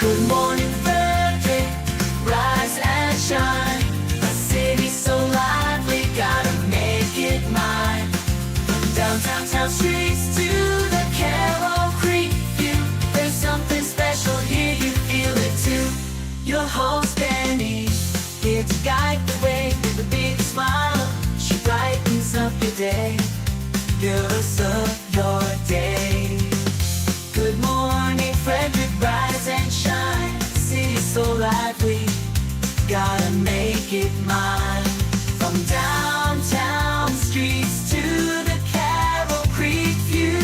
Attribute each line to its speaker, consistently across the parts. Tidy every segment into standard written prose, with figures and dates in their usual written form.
Speaker 1: Good morning, Frederick, rise and shine. A city so lively, gotta make it mine. From downtown town streets to the Carroll Creek view, there's something special here, you feel it too. Your host Danny, here to guide the way with a big smile. She brightens up your day, fills up your day. Good morning, Frederick, rise and shine. City so lively, gotta make it mine. From downtown streets to the Carroll Creek view,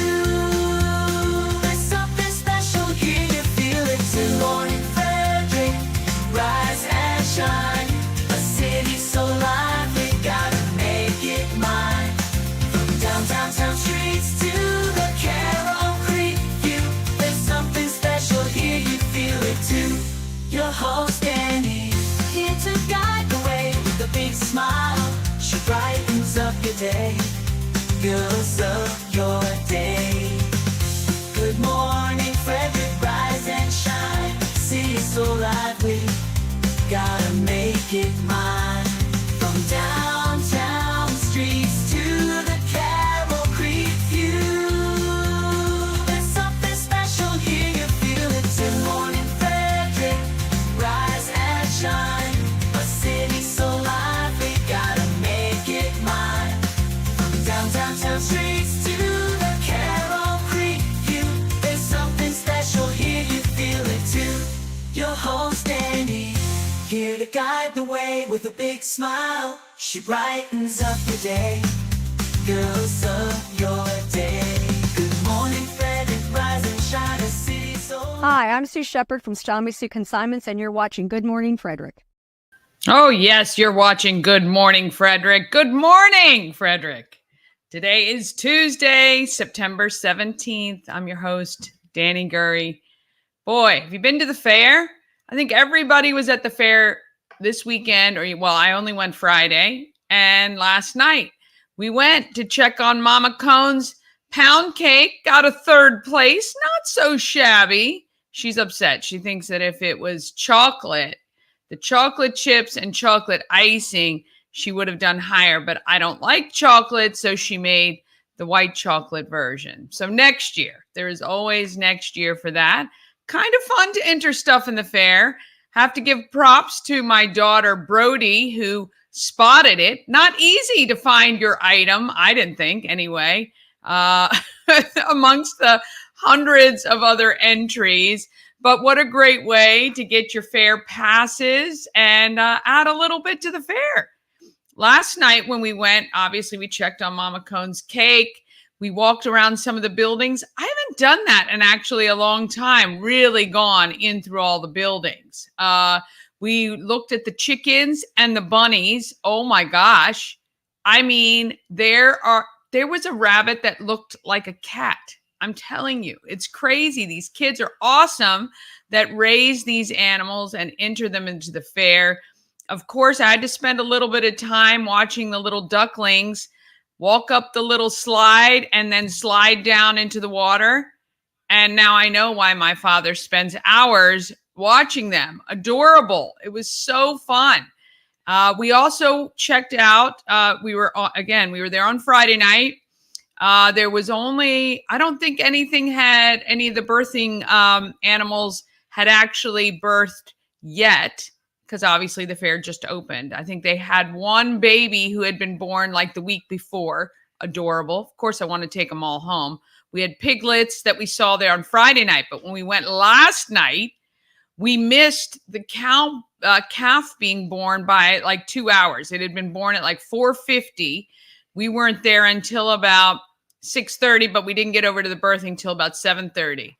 Speaker 1: there's something special here, you feel it too. Morning, Frederick, rise and shine. A city so lively, gotta make it mine. From downtown streets to the Carroll Creek view, there's something special here, you feel it too. Your host Annie, here to guide the way with a big smile. She brightens up your day, fills up your day. Good morning, Frederick, rise and shine. City so lively, gotta make it mine. From downtown streets to the Carroll Creek view, there's something special here, you feel it too. Morning, Frederick, rise and shine. A city so lively, gotta make it mine. From downtown streets to the Carroll Creek view, there's something special here, you feel it too. Your host Andy, here to guide the way with a big smile. She brightens up your day, fills up your day. Good morning, Frederick, rise and shine. A city so...
Speaker 2: Hi, I'm Sue Shepard from Stommy Sue Consignments, and you're watching Good Morning Frederick.
Speaker 3: Oh, yes, you're watching Good Morning Frederick. Good morning, Frederick. Today is Tuesday, September 17th. I'm your host, Danny Gurry. Boy, have you been to the fair? I think everybody was at the fair this weekend, well, I only went Friday, and last night. We went to check on Mama Cone's pound cake, got a third place, not so shabby. She's upset. She thinks that if it was chocolate, the chocolate chips and chocolate icing, she would have done higher, but I don't like chocolate, so she made the white chocolate version. So next year, there is always next year for that. Kind of fun to enter stuff in the fair. Have to give props to my daughter, Brody, who spotted it. Not easy to find your item, I didn't think anyway, amongst the hundreds of other entries. But what a great way to get your fair passes and add a little bit to the fair. Last night when we went, obviously we checked on Mama Cone's cake. We walked around some of the buildings. I haven't done that in actually a long time, really gone in through all the buildings. We looked at the chickens and the bunnies. Oh my gosh. I mean, there was a rabbit that looked like a cat. I'm telling you, it's crazy. These kids are awesome that raise these animals and enter them into the fair. Of course, I had to spend a little bit of time watching the little ducklings walk up the little slide and then slide down into the water. And now I know why my father spends hours watching them. Adorable. It was so fun. We also checked out, we were there on Friday night. There was only, I don't think any of the birthing animals had actually birthed yet, because obviously the fair just opened. I think they had one baby who had been born like the week before. Adorable. Of course, I want to take them all home. We had piglets that we saw there on Friday night, but when we went last night, we missed the calf being born by like 2 hours. It had been born at like 4:50. We weren't there until about 6:30, but we didn't get over to the birthing till about 7:30.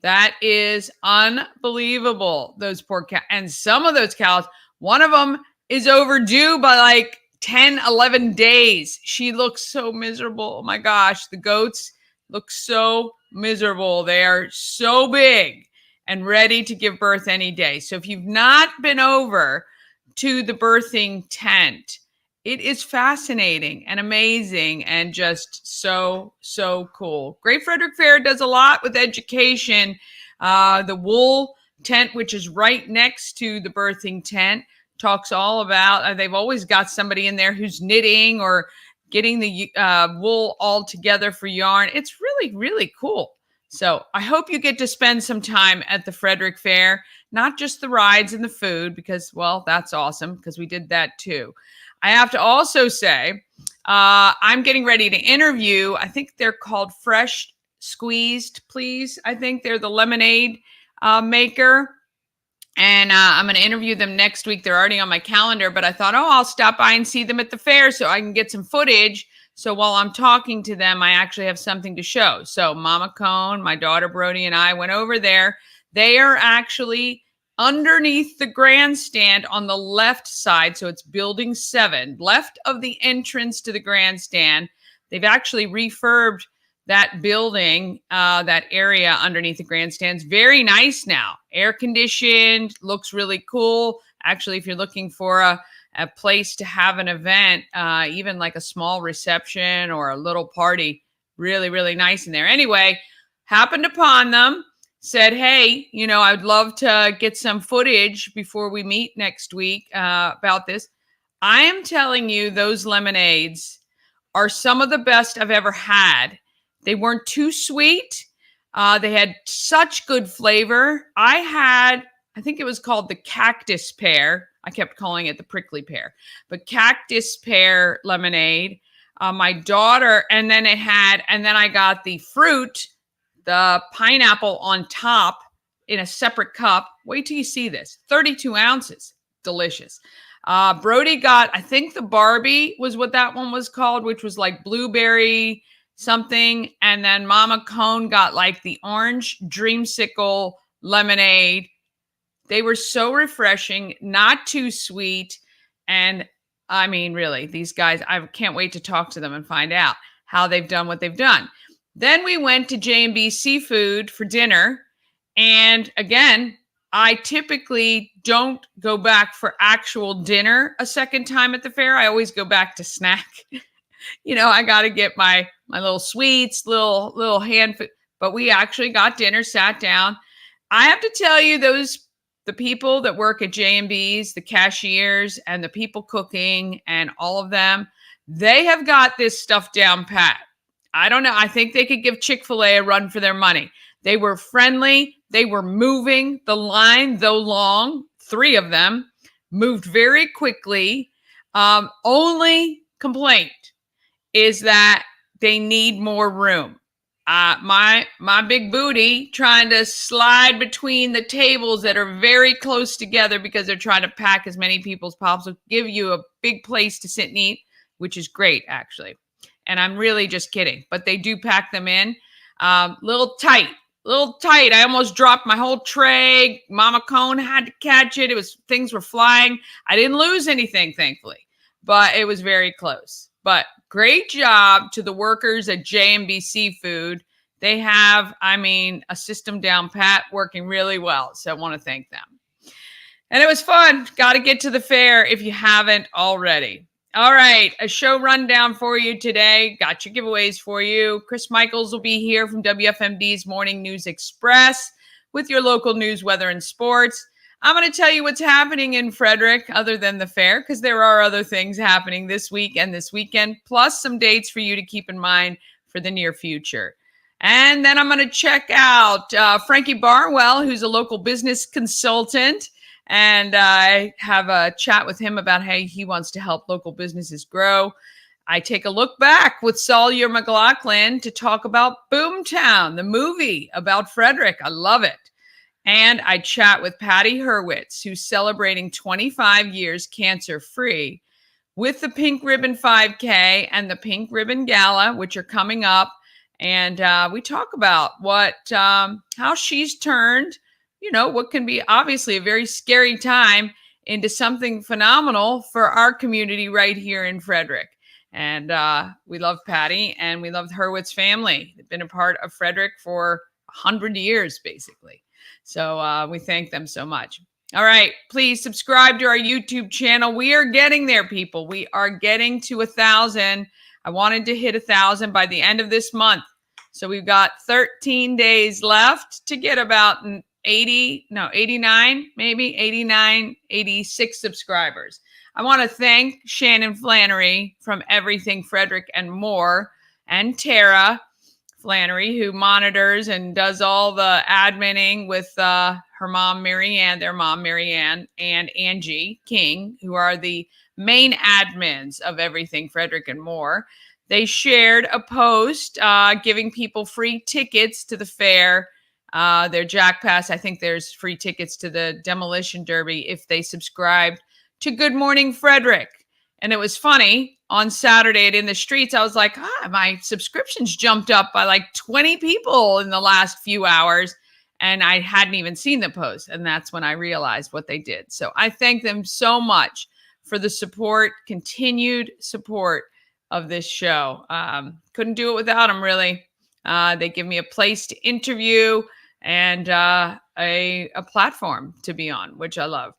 Speaker 3: That is unbelievable. Those poor cows. And some of those cows, one of them is overdue by like 10, 11 days. She looks so miserable. Oh my gosh. The goats look so miserable. They are so big and ready to give birth any day. So if you've not been over to the birthing tent, it is fascinating and amazing and just so, so cool. Great Frederick Fair does a lot with education. The wool tent, which is right next to the birthing tent. Talks all about, they've always got somebody in there who's knitting or getting the wool all together for yarn. It's really, really cool. So I hope you get to spend some time at the Frederick Fair, not just the rides and the food, because, well, that's awesome, because we did that too. I have to also say, I'm getting ready to interview, I think they're called Fresh Squeezed, Please. I think they're the lemonade maker. And I'm going to interview them next week. They're already on my calendar, but I thought, I'll stop by and see them at the fair so I can get some footage. So while I'm talking to them, I actually have something to show. So Mama Cone, my daughter Brody, and I went over there. They are actually underneath the grandstand on the left side. So it's building 7, left of the entrance to the grandstand. They've actually refurbed that building, that area underneath the grandstands. Very nice now. Air conditioned, looks really cool. Actually, if you're looking for a place to have an event, even like a small reception or a little party, really, really nice in there. Anyway, happened upon them, said, hey, I'd love to get some footage before we meet next week about this. I am telling you, those lemonades are some of the best I've ever had. They weren't too sweet. They had such good flavor. I think it was called the cactus pear. I kept calling it the prickly pear, but cactus pear lemonade. My daughter, and then I got the fruit, the pineapple on top in a separate cup. Wait till you see this. 32 ounces. Delicious. Brody got, I think the Barbie was what that one was called, which was like blueberry something. And then Mama Cone got like the orange dreamsicle lemonade. They were so refreshing, not too sweet. And I mean, really, these guys, I can't wait to talk to them and find out how they've done what they've done. Then we went to J&B Seafood for dinner. And again, I typically don't go back for actual dinner a second time at the fair. I always go back to snack. I got to get my little sweets, little hand food. But we actually got dinner, sat down. I have to tell you, the people that work at J&B's, the cashiers and the people cooking and all of them, they have got this stuff down pat. I don't know. I think they could give Chick-fil-A a run for their money. They were friendly. They were moving. The line, though long, 3 of them, moved very quickly. Only complaint is that they need more room. My big booty trying to slide between the tables that are very close together because they're trying to pack as many people as possible, give you a big place to sit and eat, which is great, actually. And I'm really just kidding, but they do pack them in. Little tight. I almost dropped my whole tray. Mama Cone had to catch it. Things were flying. I didn't lose anything, thankfully, but it was very close. But great job to the workers at J&B Seafood. They have, a system down pat, working really well. So I want to thank them. And it was fun. Got to get to the fair if you haven't already. All right, a show rundown for you today. Got your giveaways for you. Chris Michaels will be here from WFMD's Morning News Express with your local news, weather, and sports. I'm going to tell you what's happening in Frederick other than the fair, because there are other things happening this week and this weekend, plus some dates for you to keep in mind for the near future. And then I'm going to check out Frankie Barwell, who's a local business consultant. And I have a chat with him about how he wants to help local businesses grow. I take a look back with Salyer McLaughlin to talk about Boomtown, the movie about Frederick. I love it. And I chat with Patty Hurwitz, who's celebrating 25 years cancer-free with the Pink Ribbon 5K and the Pink Ribbon Gala, which are coming up. And we talk about how she's turned what can be obviously a very scary time into something phenomenal for our community right here in Frederick. And we love Patty and we love the Hurwitz family. They've been a part of Frederick for 100 years, basically. So we thank them so much. All right, please subscribe to our YouTube channel. We are getting there, people. We are getting to 1,000. I wanted to hit 1,000 by the end of this month. So we've got 13 days left to get about 89, maybe 89, 86 subscribers. I want to thank Shannon Flannery from Everything Frederick and More, and Tara Flannery, who monitors and does all the adminning with her mom, Marianne, their mom, Marianne, and Angie King, who are the main admins of Everything Frederick and More. They shared a post giving people free tickets to the fair, their Jack Pass. I think there's free tickets to the Demolition Derby if they subscribed to Good Morning Frederick. And it was funny, on Saturday at In the Streets, I was like, my subscriptions jumped up by like 20 people in the last few hours. And I hadn't even seen the post. And that's when I realized what they did. So I thank them so much for the support, continued support of this show. Couldn't do it without them, really. They give me a place to interview and a platform to be on, which I love.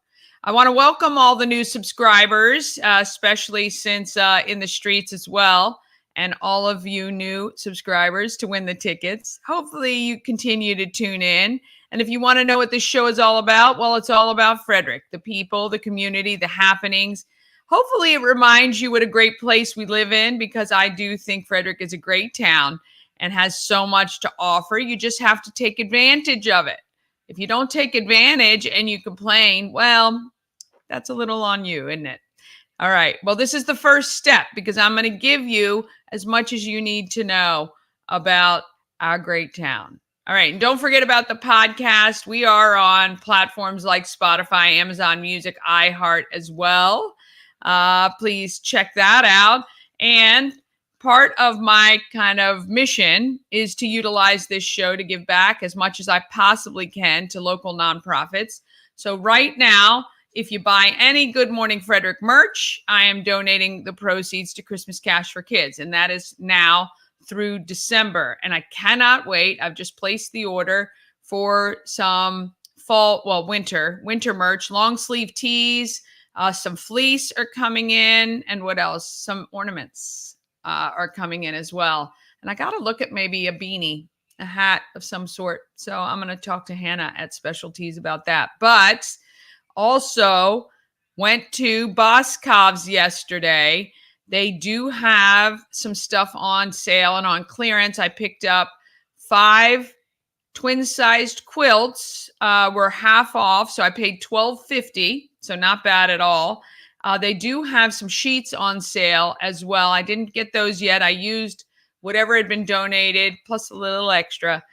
Speaker 3: I want to welcome all the new subscribers, especially since In the Streets as well, and all of you new subscribers to win the tickets. Hopefully you continue to tune in. And if you want to know what this show is all about, well, it's all about Frederick, the people, the community, the happenings. Hopefully it reminds you what a great place we live in, because I do think Frederick is a great town and has so much to offer. You just have to take advantage of it. If you don't take advantage and you complain, well, that's a little on you, isn't it? All right. Well, this is the first step, because I'm going to give you as much as you need to know about our great town. All right. And don't forget about the podcast. We are on platforms like Spotify, Amazon Music, iHeart as well. Please check that out. And part of my kind of mission is to utilize this show to give back as much as I possibly can to local nonprofits. So right now, if you buy any Good Morning Frederick merch, I am donating the proceeds to Christmas Cash for Kids. And that is now through December. And I cannot wait. I've just placed the order for some winter merch, long sleeve tees, some fleece are coming in. And what else? Some ornaments are coming in as well. And I got to look at maybe a beanie, a hat of some sort. So I'm going to talk to Hannah at Specialties about that. But also went to Boscov's yesterday. They do have some stuff on sale and on clearance. I picked up 5 twin-sized quilts. Were half off, so I paid $12.50, so not bad at all. They do have some sheets on sale as well. I didn't get those yet. I used whatever had been donated, plus a little extra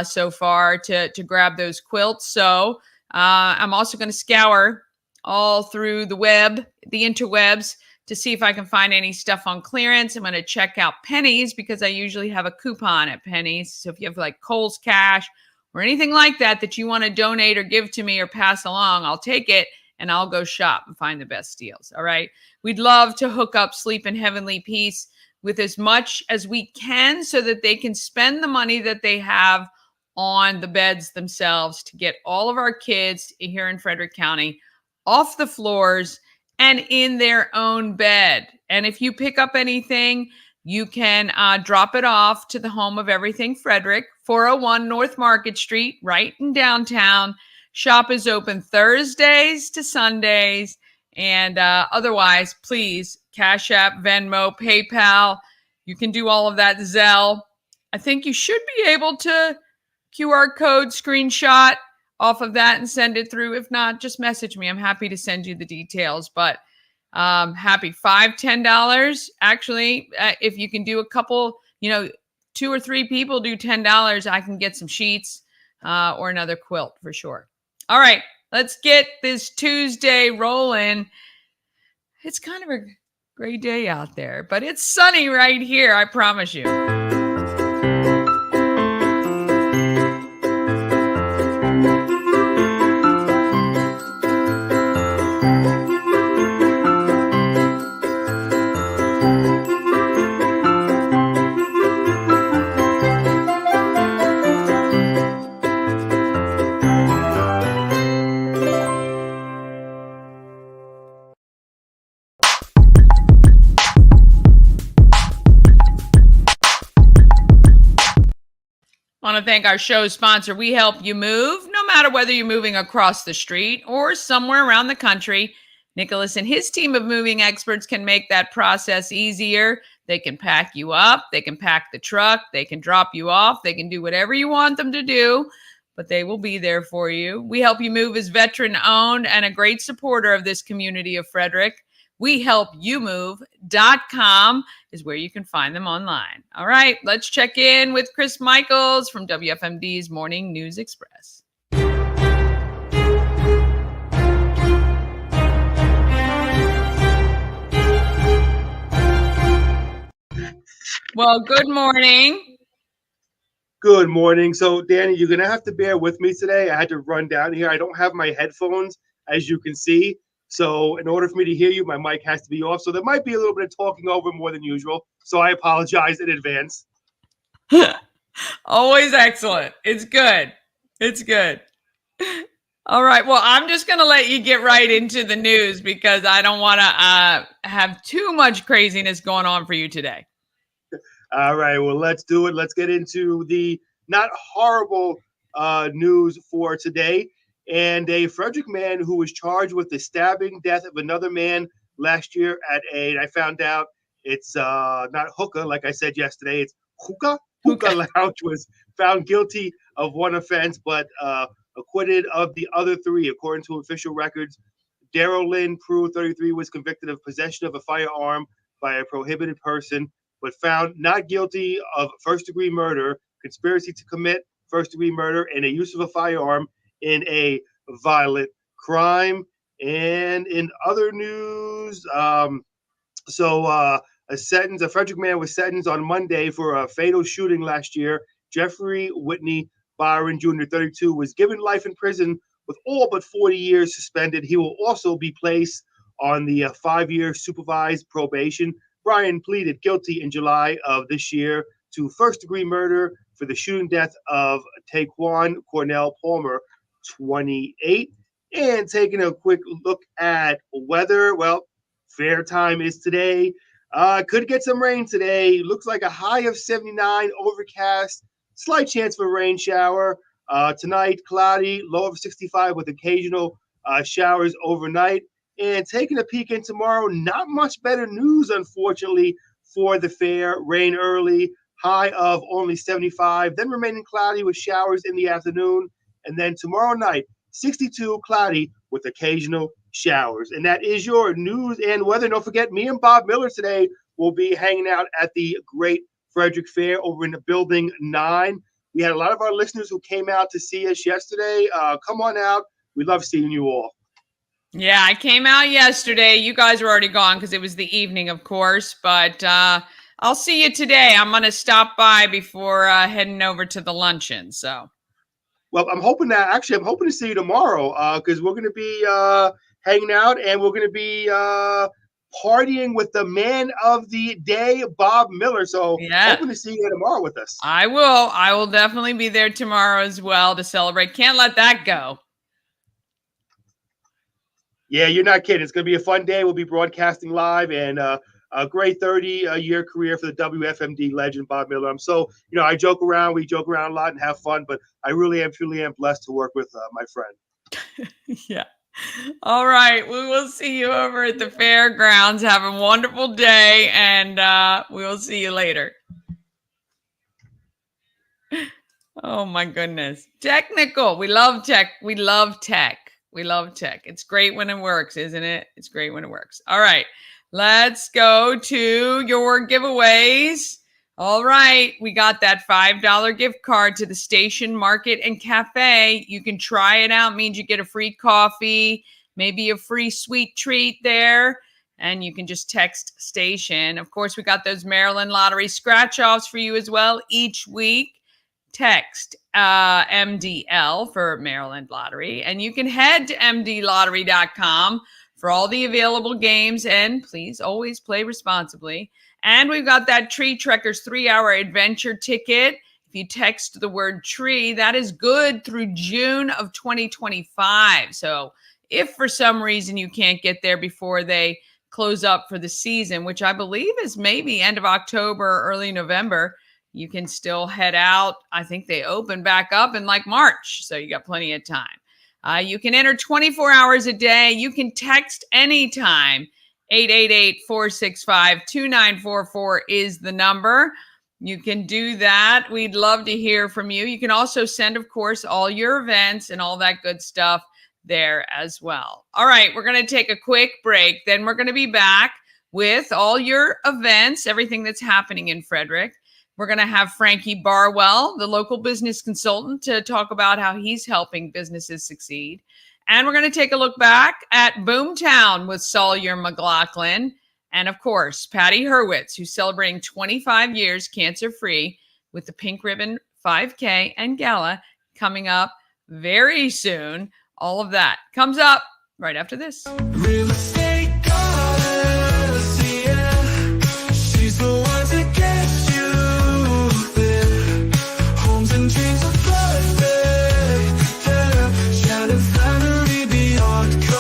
Speaker 3: so far to grab those quilts. So I'm also going to scour all through the interwebs, to see if I can find any stuff on clearance. I'm going to check out Pennies, because I usually have a coupon at Pennies. So if you have like Kohl's Cash or anything like that you want to donate or give to me or pass along, I'll take it and I'll go shop and find the best deals. All right. We'd love to hook up Sleep in Heavenly Peace with as much as we can, so that they can spend the money that they have on the beds themselves, to get all of our kids here in Frederick County off the floors and in their own bed. And if you pick up anything, you can drop it off to the home of Everything Frederick, 401 North Market Street, right in downtown. Shop is open Thursdays to Sundays. And otherwise, please, Cash App, Venmo, PayPal. You can do all of that, Zelle. I think you should be able to QR code screenshot off of that and send it through. If not, just message me. I'm happy to send you the details. But happy $5, $10. Actually, if you can do a couple, 2 or 3 people do $10, I can get some sheets or another quilt for sure. All right, let's get this Tuesday rolling. It's kind of a gray day out there, but it's sunny right here, I promise you. I want to thank our show sponsor. We help you move no no matter whether you're moving across the street or somewhere around the country, Nicholas and his team of moving experts can make that process easier. They can pack you up, they can pack the truck, they can drop you off, they can do whatever you want them to do, but they will be there for you. We Help You Move is veteran-owned and a great supporter of this community of Frederick. WeHelpYouMove.com is where you can find them online. All right, let's check in with Chris Michaels from WFMD's Morning News Express. Well, good morning.
Speaker 4: Good morning. So, Danny, you're going to have to bear with me today. I had to run down here. I don't have my headphones, as you can see. So, in order for me to hear you, my mic has to be off. So, there might be a little bit of talking over more than usual. So, I apologize in advance.
Speaker 3: Always excellent. It's good. It's good. All right. Well, I'm just going to let you get right into the news because I don't want to have too much craziness going on for you today.
Speaker 4: All right. Well, let's do it. Let's get into the not horrible news for today. And a Frederick man who was charged with the stabbing death of another man last year and I found out it's not hookah, like I said yesterday. It's hookah. Hookah Lounge was found guilty of one offense, but acquitted of the other three, according to official records. Daryl Lynn Prue, 33, was convicted of possession of a firearm by a prohibited person, but found not guilty of first-degree murder, conspiracy to commit first-degree murder, and a use of a firearm in a violent crime. And in other news, a Frederick man was sentenced on Monday for a fatal shooting last year. Jeffrey Whitney Byron Jr., 32, was given life in prison with all but 40 years suspended. He will also be placed on the 5-year supervised probation. Brian pleaded guilty in July of this year to first-degree murder for the shooting death of Taquan Cornell Palmer, 28. And taking a quick look at weather, well, fair time is today. Could get some rain today. Looks like a high of 79, overcast, slight chance for a rain shower. Tonight, cloudy, low of 65 with occasional showers overnight. And taking a peek in tomorrow, not much better news, unfortunately, for the fair. Rain early, high of only 75, then remaining cloudy with showers in the afternoon. And then tomorrow night, 62, cloudy with occasional showers. And that is your news and weather. Don't forget, me and Bob Miller today will be hanging out at the Great Frederick Fair over in the Building 9. We had a lot of our listeners who came out to see us yesterday. Come on out. We love seeing you all.
Speaker 3: Yeah, I came out yesterday. You guys were already gone because it was the evening, of course. But I'll see you today. I'm going to stop by before heading over to the luncheon. So,
Speaker 4: well, I'm hoping to see you tomorrow because we're going to be hanging out and we're going to be partying with the man of the day, Bob Miller. So, hoping to see you tomorrow with us.
Speaker 3: I will. I will definitely be there tomorrow as well to celebrate. Can't let that go.
Speaker 4: Yeah, you're not kidding. It's going to be a fun day. We'll be broadcasting live and a great 30-year career for the WFMD legend, Bob Miller. I'm so, I joke around. We joke around a lot and have fun, but I really truly am blessed to work with my friend.
Speaker 3: Yeah. All right. We will see you over at the fairgrounds. Have a wonderful day, and we will see you later. Oh, my goodness. Technical. We love tech. We love tech. We love tech. It's great when it works, isn't it? It's great when it works. All right. Let's go to your giveaways. All right. We got that $5 gift card to the Station Market and Cafe. You can try it out. It means you get a free coffee, maybe a free sweet treat there. And you can just text Station. Of course, we got those Maryland Lottery scratch-offs for you as well each week. Text MDL for Maryland Lottery, and you can head to mdlottery.com for all the available games, and please always play responsibly. And we've got that Tree Trekkers 3-hour adventure ticket. If you text the word tree, that is good through June of 2025. So if for some reason you can't get there before they close up for the season, which I believe is maybe end of October, early November, you can still head out. I think they open back up in like March, so you got plenty of time. You can enter 24 hours a day. You can text anytime. 888-465-2944 is the number. You can do that. We'd love to hear from you. You can also send, of course, all your events and all that good stuff there as well. All right, we're going to take a quick break. Then we're going to be back with all your events, everything that's happening in Frederick. We're going to have Frankie Barwell, the local business consultant, to talk about how he's helping businesses succeed. And we're going to take a look back at Boomtown with Salyer McLaughlin. And of course, Patty Hurwitz, who's celebrating 25 years cancer-free with the Pink Ribbon 5K and Gala coming up very soon. All of that comes up right after this.
Speaker 1: Real estate goddess, yeah. She's the one to get you there. Homes and dreams are perfect, yeah. Shattered family beyond compare.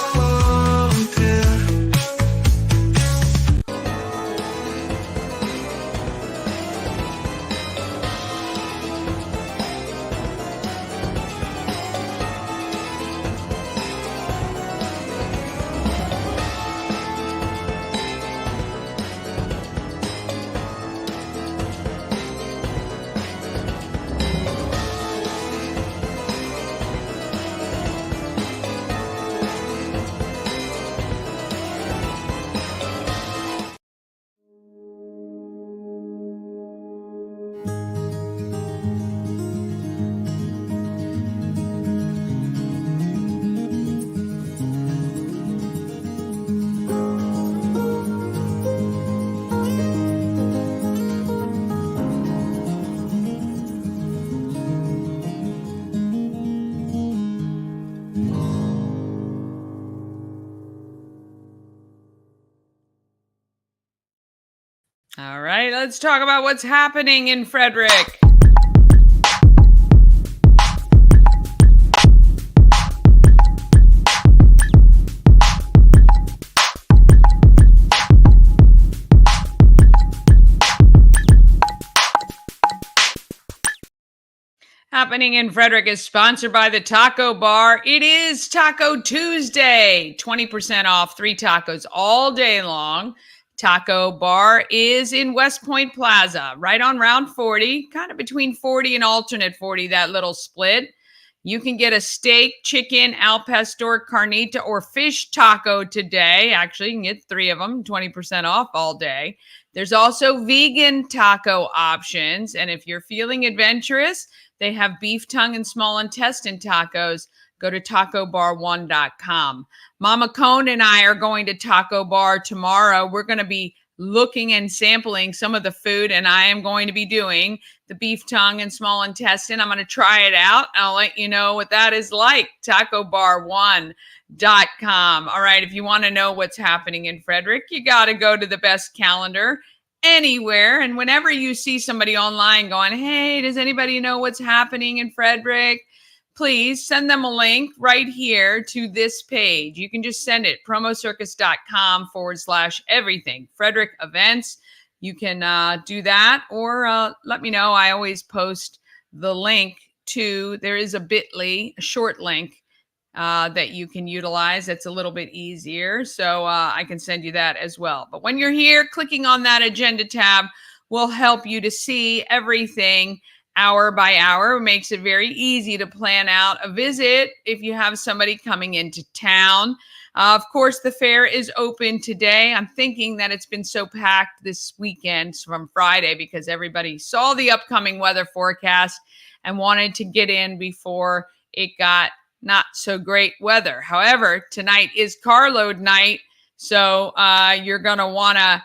Speaker 3: All right, let's talk about what's happening in Frederick. Happening in Frederick is sponsored by the Taco Bar. It is Taco Tuesday. 20% off 3 tacos all day long. Taco Bar is in West Point Plaza, right on Round 40, kind of between 40 and alternate 40, that little split. You can get a steak, chicken, al pastor, carnita, or fish taco today. Actually, you can get 3 of them, 20% off all day. There's also vegan taco options. And if you're feeling adventurous, they have beef tongue and small intestine tacos. Go to tacobar1.com. Mama Cone and I are going to Taco Bar tomorrow. We're going to be looking and sampling some of the food, and I am going to be doing the beef tongue and small intestine. I'm going to try it out. I'll let you know what that is like. Tacobar1.com. All right, if you want to know what's happening in Frederick, you got to go to the best calendar anywhere. And whenever you see somebody online going, hey, does anybody know what's happening in Frederick? Please send them a link right here to this page. You can just send it, promocircus.com/everything. Frederick events. You can do that, or let me know. I always post the link to, there is a bit.ly, a short link that you can utilize. That's a little bit easier. So I can send you that as well. But when you're here, clicking on that agenda tab will help you to see everything hour by hour. It makes it very easy to plan out a visit if you have somebody coming into town. Of course, the fair is open today. I'm thinking that it's been so packed this weekend from Friday because everybody saw the upcoming weather forecast and wanted to get in before it got not so great weather. However, tonight is CARLOAD night, so you're going to want to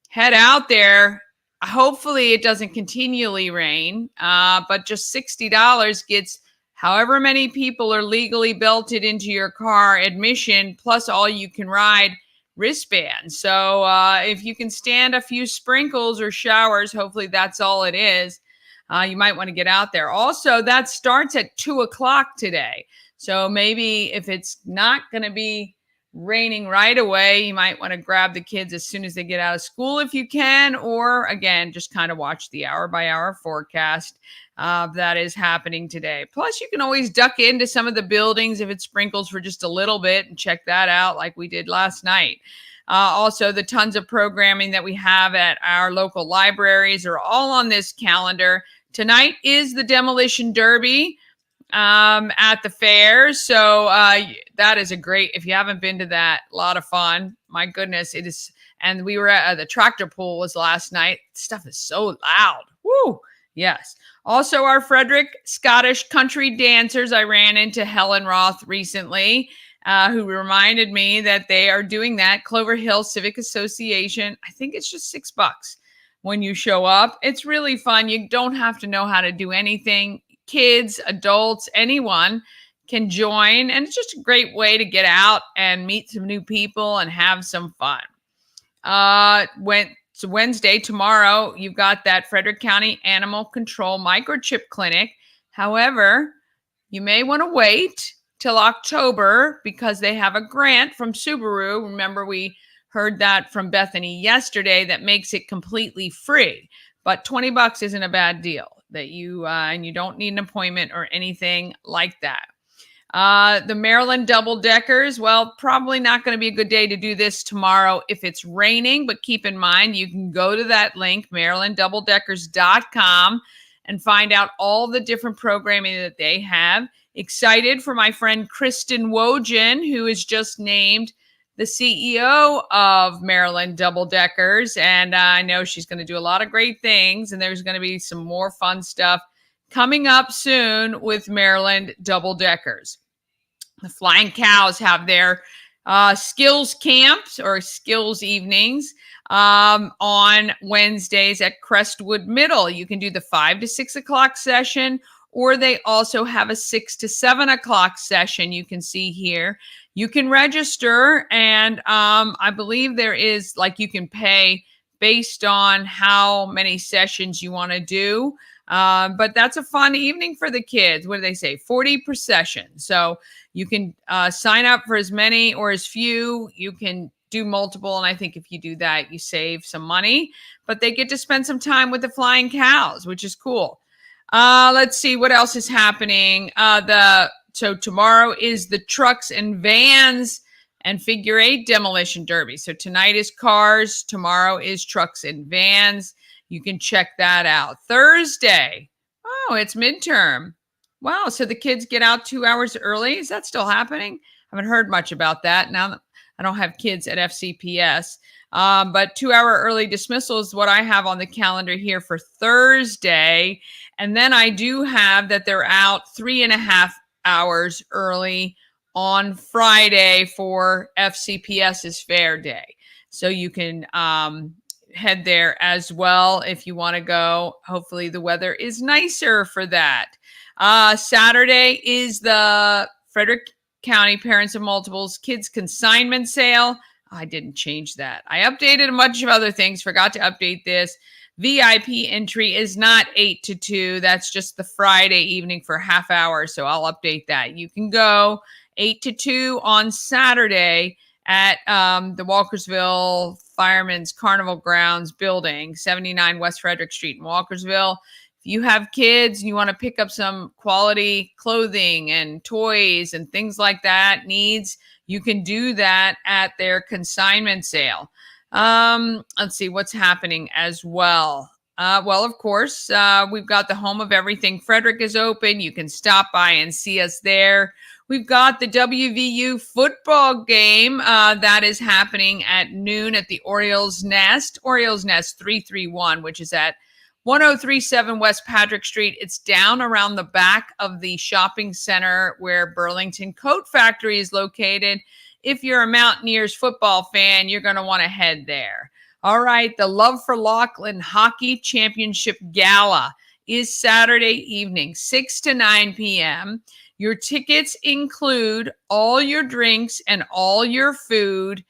Speaker 3: head out there. Hopefully it doesn't continually rain, but just $60 gets however many people are legally belted into your car admission, plus all you can ride wristbands. So if you can stand a few sprinkles or showers, hopefully that's all it is. You might want to get out there. Also, that starts at 2 o'clock today. So maybe if it's not going to be raining right away. You might want to grab the kids as soon as they get out of school if you can, or again, just kind of watch the hour-by-hour forecast that is happening today. Plus, you can always duck into some of the buildings if it sprinkles for just a little bit and check that out like we did last night. Also, the tons of programming that we have at our local libraries are all on this calendar. Tonight is the Demolition Derby at the fair. So that is a great, if you haven't been to that, a lot of fun. My goodness, it is. And we were at the tractor pull was last night. Stuff is so loud. Woo. Yes. Also, our Frederick Scottish country dancers. I ran into Helen Roth recently, who reminded me that they are doing that. Clover Hill Civic Association. I think it's just $6 when you show up. It's really fun. You don't have to know how to do anything. Kids, adults, anyone can join. And it's just a great way to get out and meet some new people and have some fun. It's Wednesday, tomorrow, you've got that Frederick County Animal Control Microchip Clinic. However, you may want to wait till October because they have a grant from Subaru. Remember, we heard that from Bethany yesterday that makes it completely free. But $20 isn't a bad deal that and you don't need an appointment or anything like that. The Maryland double deckers, well, probably not going to be a good day to do this tomorrow if it's raining, but keep in mind, you can go to that link, marylanddoubledeckers.com, and find out all the different programming that they have. Excited for my friend Kristen Wojin, who is just named the CEO of Maryland Double Deckers. And I know she's going to do a lot of great things. And there's going to be some more fun stuff coming up soon with Maryland Double Deckers. The Flying Cows have their skills camps or skills evenings on Wednesdays at Crestwood Middle. You can do the 5 to 6 o'clock session, or they also have a 6 to 7 o'clock session you can see here. You can register, and I believe there is, like, you can pay based on how many sessions you want to do. But that's a fun evening for the kids. What do they say? 40 per session. So you can sign up for as many or as few. You can do multiple, and I think if you do that, you save some money. But they get to spend some time with the Flying Cows, which is cool. Let's see what else is happening. So tomorrow is the Trucks and Vans and Figure 8 Demolition Derby. So tonight is cars. Tomorrow is Trucks and Vans. You can check that out. Thursday. Oh, it's midterm. Wow. So the kids get out 2 hours early. Is that still happening? I haven't heard much about that. Now that I don't have kids at FCPS. But 2 hour early dismissal is what I have on the calendar here for Thursday. And then I do have that they're out 3.5 hours early on Friday for FCPS's Fair Day. So you can head there as well if you want to go. Hopefully the weather is nicer for that. Saturday is the Frederick County Parents of Multiples Kids Consignment Sale. I didn't change that. I updated a bunch of other things. Forgot to update this. VIP entry is not 8 to 2. That's just the Friday evening for half hour. So I'll update that. You can go 8 to 2 on Saturday at the Walkersville Firemen's Carnival Grounds building, 79 West Frederick Street in Walkersville. If you have kids and you want to pick up some quality clothing and toys and things like that, needs, you can do that at their consignment sale. Let's see what's happening as well. Well, of course, we've got the Home of Everything Frederick is open. You can stop by and see us there. We've got the WVU football game that is happening at noon at the Orioles Nest 331, which is at 1037 West Patrick Street. It's down around the back of the shopping center where Burlington Coat Factory is located. If you're a Mountaineers football fan, you're going to want to head there. All right, the Love for Laughlin Hockey Championship Gala is Saturday evening, 6 to 9 p.m. Your tickets include all your drinks and all your food.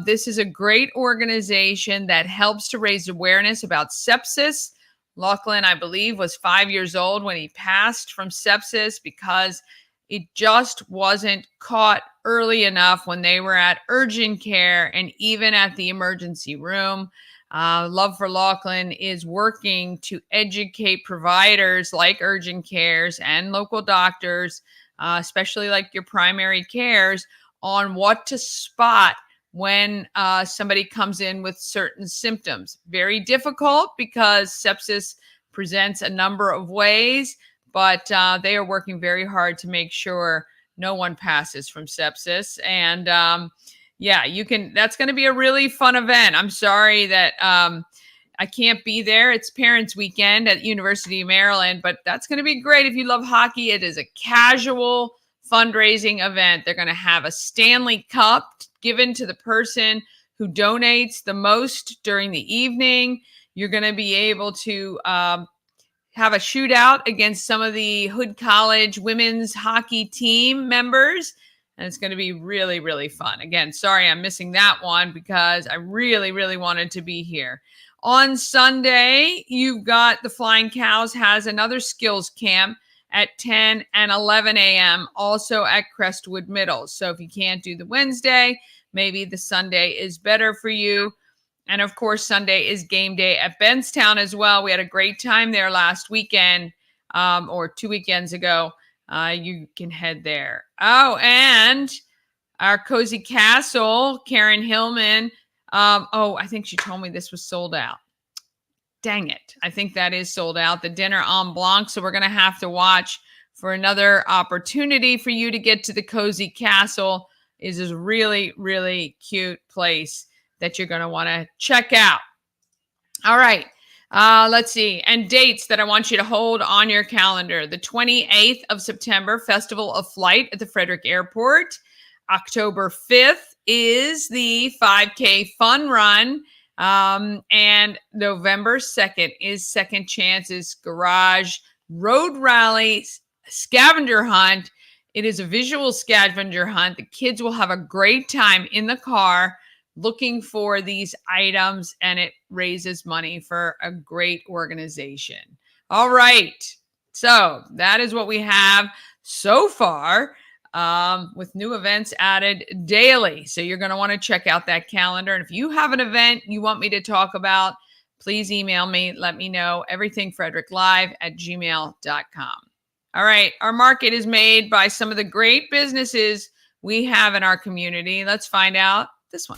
Speaker 3: This is a great organization that helps to raise awareness about sepsis. Laughlin, I believe, was 5 years old when he passed from sepsis because It just wasn't caught early enough when they were at urgent care and even at the emergency room. Love for Laughlin is working to educate providers like urgent cares and local doctors, especially like your primary cares, on what to spot when somebody comes in with certain symptoms. Very difficult because sepsis presents a number of ways, but they are working very hard to make sure no one passes from sepsis. And yeah, that's going to be a really fun event. I'm sorry that I can't be there. It's Parents Weekend at University of Maryland, but that's going to be great if you love hockey. It is a casual fundraising event. They're going to have a Stanley Cup given to the person who donates the most during the evening. You're going to be able to have a shootout against some of the Hood College women's hockey team members. And it's going to be really, really fun. Again, sorry I'm missing that one because I really, really wanted to be here. On Sunday, you've got the Flying Cows has another skills camp at 10 and 11 a.m. also at Crestwood Middle. So if you can't do the Wednesday, maybe the Sunday is better for you. And of course, Sunday is game day at Benstown as well. We had a great time there last weekend or 2 weekends ago. You can head there. Oh, and our Cozy Castle, Karen Hillman. I think she told me this was sold out. Dang it. I think that is sold out, the dinner en blanc. So we're going to have to watch for another opportunity for you to get to the Cozy Castle. It is a really, really cute place that you're going to want to check out. All right. Let's see. And dates that I want you to hold on your calendar. The 28th of September, Festival of Flight at the Frederick Airport. October 5th is the 5K Fun Run. And November 2nd is Second Chances Garage Road Rally Scavenger Hunt. It is a visual scavenger hunt. The kids will have a great time in the car looking for these items, and it raises money for a great organization. All right. So that is what we have so far, with new events added daily. So you're going to want to check out that calendar. And if you have an event you want me to talk about, please email me. Let me know. everythingfredericklive@gmail.com. All right. Our market is made by some of the great businesses we have in our community. Let's find out this one.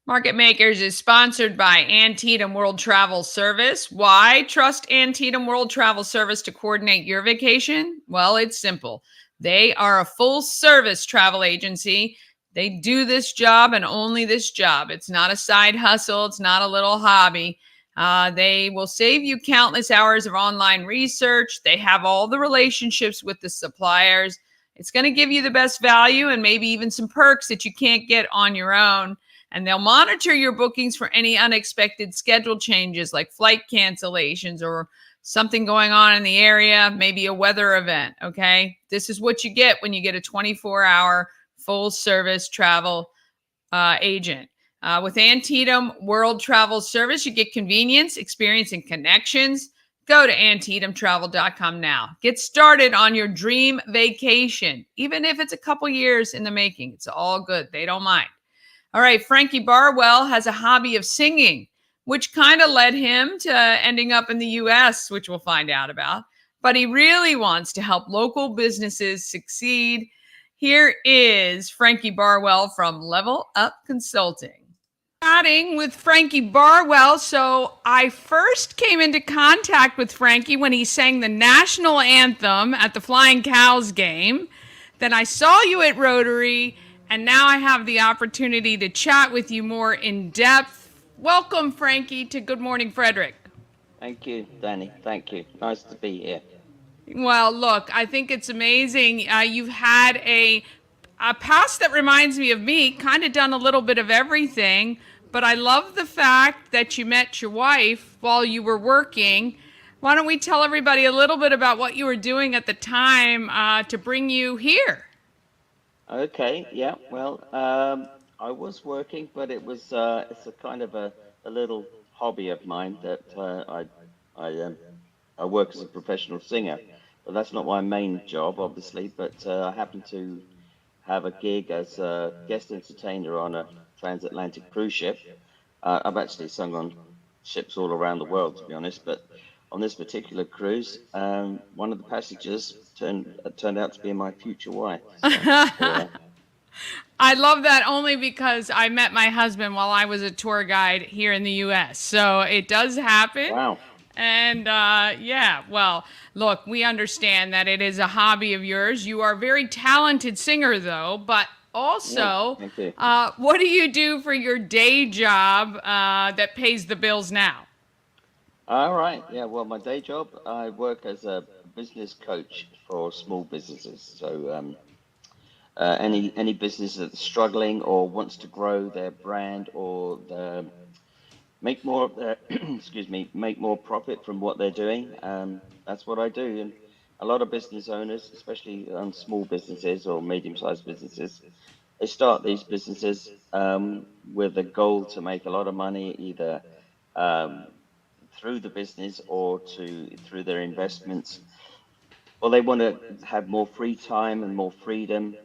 Speaker 3: Market Makers is sponsored by Antietam World Travel Service. Why trust Antietam World Travel Service to coordinate your vacation? Well, it's simple. They are a full-service travel agency. They do this job and only this job. It's not a side hustle. It's not a little hobby. They will save you countless hours of online research. They have all the relationships with the suppliers. It's going to give you the best value and maybe even some perks that you can't get on your own. And they'll monitor your bookings for any unexpected schedule changes like flight cancellations or something going on in the area, maybe a weather event, okay? This is what you get when you get a 24-hour full-service travel agent. With Antietam World Travel Service, you get convenience, experience, and connections. Go to AntietamTravel.com now. Get started on your dream vacation, even if it's a couple years in the making. It's all good. They don't mind. All right, Frankie Barwell has a hobby of singing, which kind of led him to ending up in the U.S., which we'll find out about. But he really wants to help local businesses succeed. Here is Frankie Barwell from Level Up Consulting. Chatting with Frankie Barwell. So I first came into contact with Frankie when he sang the national anthem at the Flying Cows game. Then I saw you at Rotary. And now I have the opportunity to chat with you more in depth. Welcome, Frankie, to Good Morning Frederick.
Speaker 5: Thank you, Danny. Thank you. Nice to be here.
Speaker 3: Well, look, I think it's amazing. You've had a past that reminds me of me, kind of done a little bit of everything. But I love the fact that you met your wife while you were working. Why don't we tell everybody a little bit about what you were doing at the time to bring you here?
Speaker 5: Okay, yeah. Well, I was working, but it's a kind of a little hobby of mine that I work as a professional singer, but that's not my main job, obviously. But I happen to have a gig as a guest entertainer on a transatlantic cruise ship. I've actually sung on ships all around the world, to be honest, but on this particular cruise, one of the passengers turned out to be my future wife. So here
Speaker 3: I love that only because I met my husband while I was a tour guide here in the U.S. So it does happen.
Speaker 5: Wow.
Speaker 3: And yeah, well, look, we understand that it is a hobby of yours. You are a very talented singer, though, but also,
Speaker 5: Thank you.
Speaker 3: what do you do for your day job that pays the bills now?
Speaker 5: All right. Yeah. Well, my day job, I work as a business coach for small businesses. So any business that's struggling or wants to grow their brand or make more of their, excuse me, make more profit from what they're doing. That's what I do. And a lot of business owners, especially small businesses or medium-sized businesses, they start these businesses with a goal to make a lot of money, either um, through the business or through their investments. Well, they want to have more free time and more freedom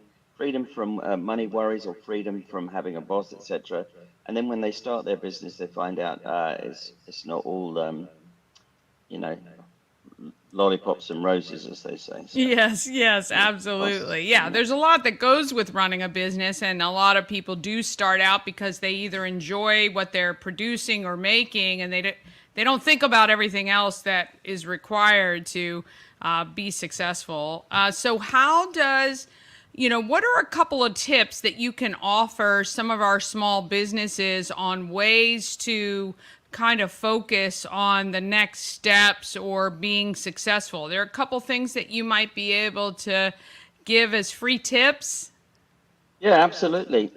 Speaker 5: from money worries or freedom from having a boss, etc. And then when they start their business, they find out it's not all you know lollipops and roses, as they say. So,
Speaker 3: Yes,
Speaker 5: yeah, costs,
Speaker 3: absolutely. Yeah,
Speaker 5: yeah.
Speaker 3: there's a lot that goes with running a business, and a lot of people do start out because they either enjoy what they're producing or making, and they don't think about everything else that is required to be successful. So how does, what are a couple of tips that you can offer some of our small businesses on ways to kind of focus on the next steps or being successful? There are a couple things that you might be able to give as free tips.
Speaker 5: Yeah, absolutely.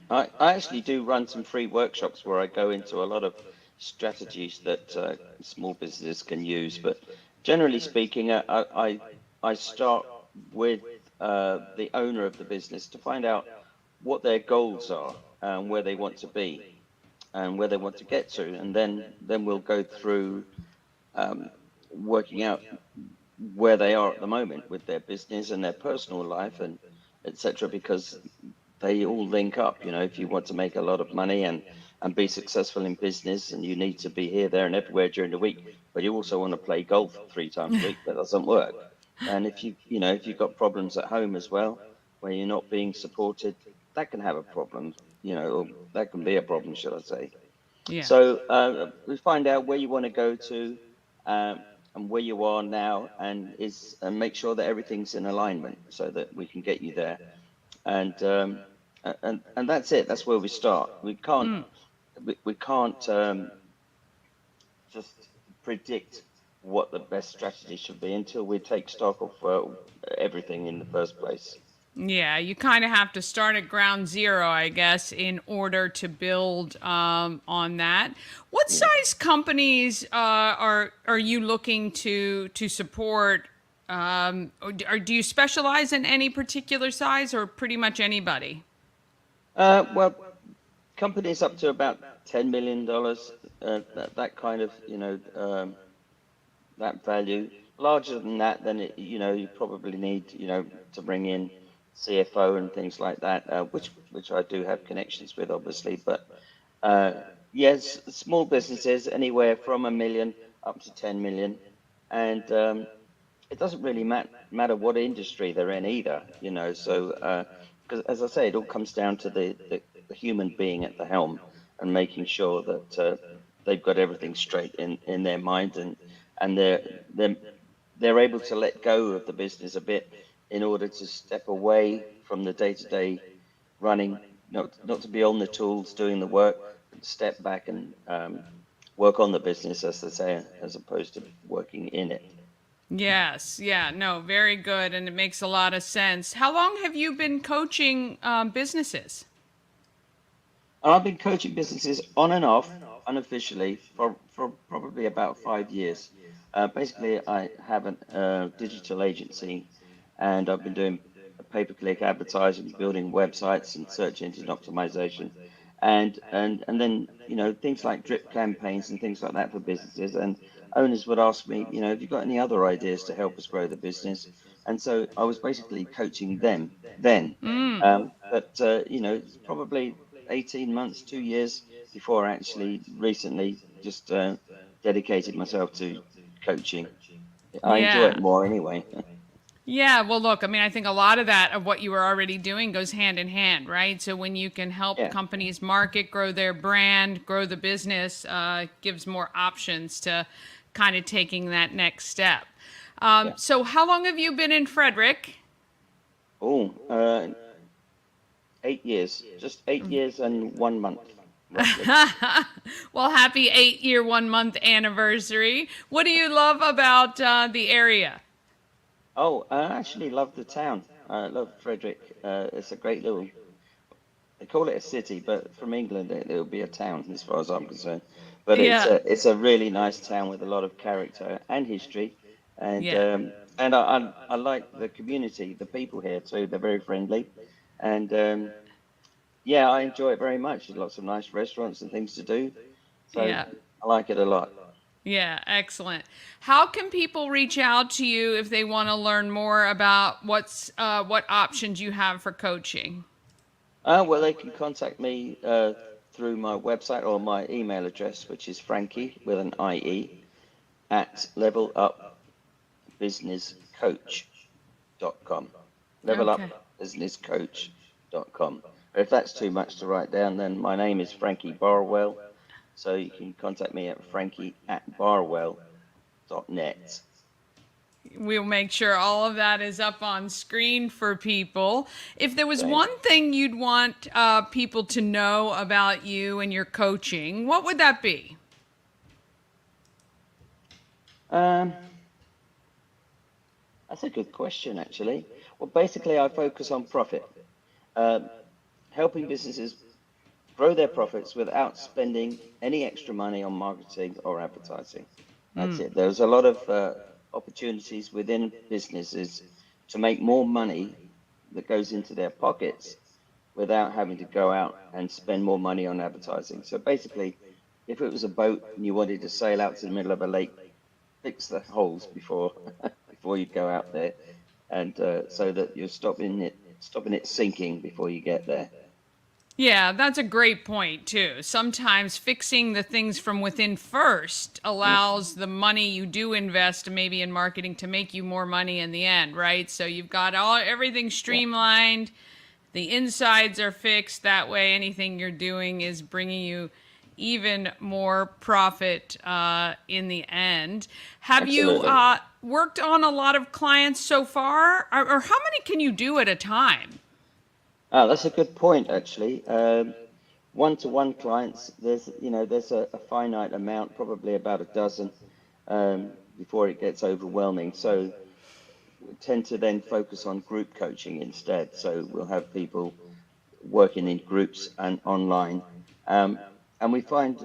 Speaker 5: I actually do run some free workshops where I go into a lot of strategies that small businesses can use. But generally speaking, I start with the owner of the business to find out what their goals are and where they want to be and where they want to get to, and then we'll go through working out where they are at the moment with their business and their personal life and etc. Because they all link up. If you want to make a lot of money and be successful in business, and you need to be here, there, and everywhere during the week, but you also want to play golf 3 times a week, that doesn't work. And if you've got problems at home as well, where you're not being supported, that can have a problem, or that can be a problem, should I say.
Speaker 3: Yeah.
Speaker 5: So we find out where you want to go to and where you are now, and make sure that everything's in alignment so that we can get you there. And that's it. That's where we start. We can't just predict what the best strategy should be until we take stock of everything in the first place.
Speaker 3: Yeah, you kind of have to start at ground zero, I guess, in order to build on that. What size companies are you looking to support? Or do you specialize in any particular size, or pretty much anybody?
Speaker 5: Well, companies up to about $10 million, that kind of, that value. Larger than that, then you probably need, to bring in CFO and things like that, which I do have connections with, obviously. But yes, small businesses anywhere from $1 million up to 10 million, and it doesn't really matter what industry they're in either, So because as I say, it all comes down to the human being at the helm and making sure that they've got everything straight in their mind, and they're able to let go of the business a bit in order to step away from the day-to-day running, not to be on the tools doing the work, but step back and work on the business, as they say, as opposed to working in it.
Speaker 3: Yes, yeah, no, very good, and it makes a lot of sense. How long have you been coaching businesses?
Speaker 5: I've been coaching businesses on and off, unofficially, for probably about 5 years. Basically, I have a digital agency, and I've been doing pay-per-click advertising, building websites, and search engine optimization, and then things like drip campaigns and things like that for businesses. And owners would ask me, have you got any other ideas to help us grow the business? And so I was basically coaching them then.
Speaker 3: Mm.
Speaker 5: It's probably 18 months, 2 years before I actually recently just dedicated myself to coaching. I enjoy it
Speaker 3: Yeah.
Speaker 5: more anyway.
Speaker 3: Yeah, well, look, I mean, I think a lot of that of what you were already doing goes hand in hand, right? So when you can help
Speaker 5: Yeah,
Speaker 3: companies market, grow their brand, grow the business, gives more options to kind of taking that next step.
Speaker 5: yeah.
Speaker 3: So how long have you been in Frederick?
Speaker 5: Oh, 8 years, just 8 years and 1 month, roughly.
Speaker 3: Well, happy 8 year, 1 month anniversary. What do you love about the area?
Speaker 5: Oh, I actually love the town. I love Frederick. It's a great little, they call it a city, but from England it'll be a town as far as I'm concerned. But it's
Speaker 3: Yeah,
Speaker 5: a really nice town with a lot of character and history, and
Speaker 3: yeah.
Speaker 5: um, and I like the community, the people here too. They're very friendly, and yeah, I enjoy it very much. There's lots of nice restaurants and things to do, so
Speaker 3: Yeah.
Speaker 5: I like it a lot.
Speaker 3: Yeah, excellent. How can people reach out to you if they want to learn more about what options you have for coaching?
Speaker 5: Well, they can contact me through my website or my email address, which is Frankie with an IE at levelupbusinesscoach.com.
Speaker 3: Okay.
Speaker 5: Levelupbusinesscoach.com. If that's too much to write down, then my name is Frankie Barwell. So you can contact me at frankie@barwell.net.
Speaker 3: We'll make sure all of that is up on screen for people. If there was
Speaker 5: Okay.
Speaker 3: one thing you'd want people to know about you and your coaching, what would that be?
Speaker 5: Um, that's a good question, actually. Well, basically, I focus on profit, uh, helping businesses grow their profits without spending any extra money on marketing or advertising. That's it. There's a lot of opportunities within businesses to make more money that goes into their pockets without having to go out and spend more money on advertising. So basically, if it was a boat and you wanted to sail out to the middle of a lake, fix the holes before before you go out there, and so that you're stopping it sinking before you get there.
Speaker 3: Yeah, that's a great point, too. Sometimes fixing the things from within first
Speaker 5: Mm,
Speaker 3: allows the money you do invest maybe in marketing to make you more money in the end, right? So you've got everything
Speaker 5: yeah,
Speaker 3: streamlined, the insides are fixed. That way, anything you're doing is bringing you even more profit in the end. Have you
Speaker 5: absolutely.
Speaker 3: worked on a lot of clients so far? Or how many can you do at a time?
Speaker 5: Ah, that's a good point, actually. One-to-one clients, there's a finite amount, probably about a dozen, before it gets overwhelming. So we tend to then focus on group coaching instead. So we'll have people working in groups and online. Um, and I find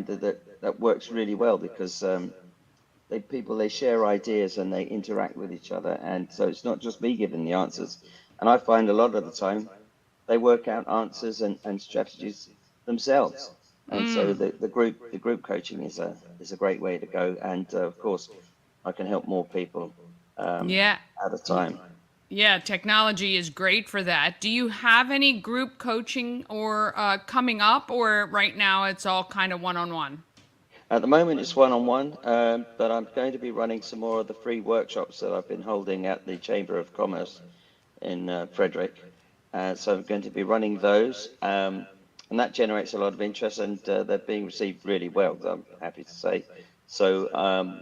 Speaker 5: that works really well because they share ideas and they interact with each other. And so it's not just me giving the answers. And I find a lot of the time they work out answers and strategies themselves. And so the group coaching is a great way to go. And of course, I can help more people
Speaker 3: Yeah.
Speaker 5: at a time.
Speaker 3: Yeah, technology is great for that. Do you have any group coaching or coming up, or right now it's all kind of one on one?
Speaker 5: At the moment, it's one-on-one, but I'm going to be running some more of the free workshops that I've been holding at the Chamber of Commerce in Frederick. So I'm going to be running those, and that generates a lot of interest, and they're being received really well, I'm happy to say. So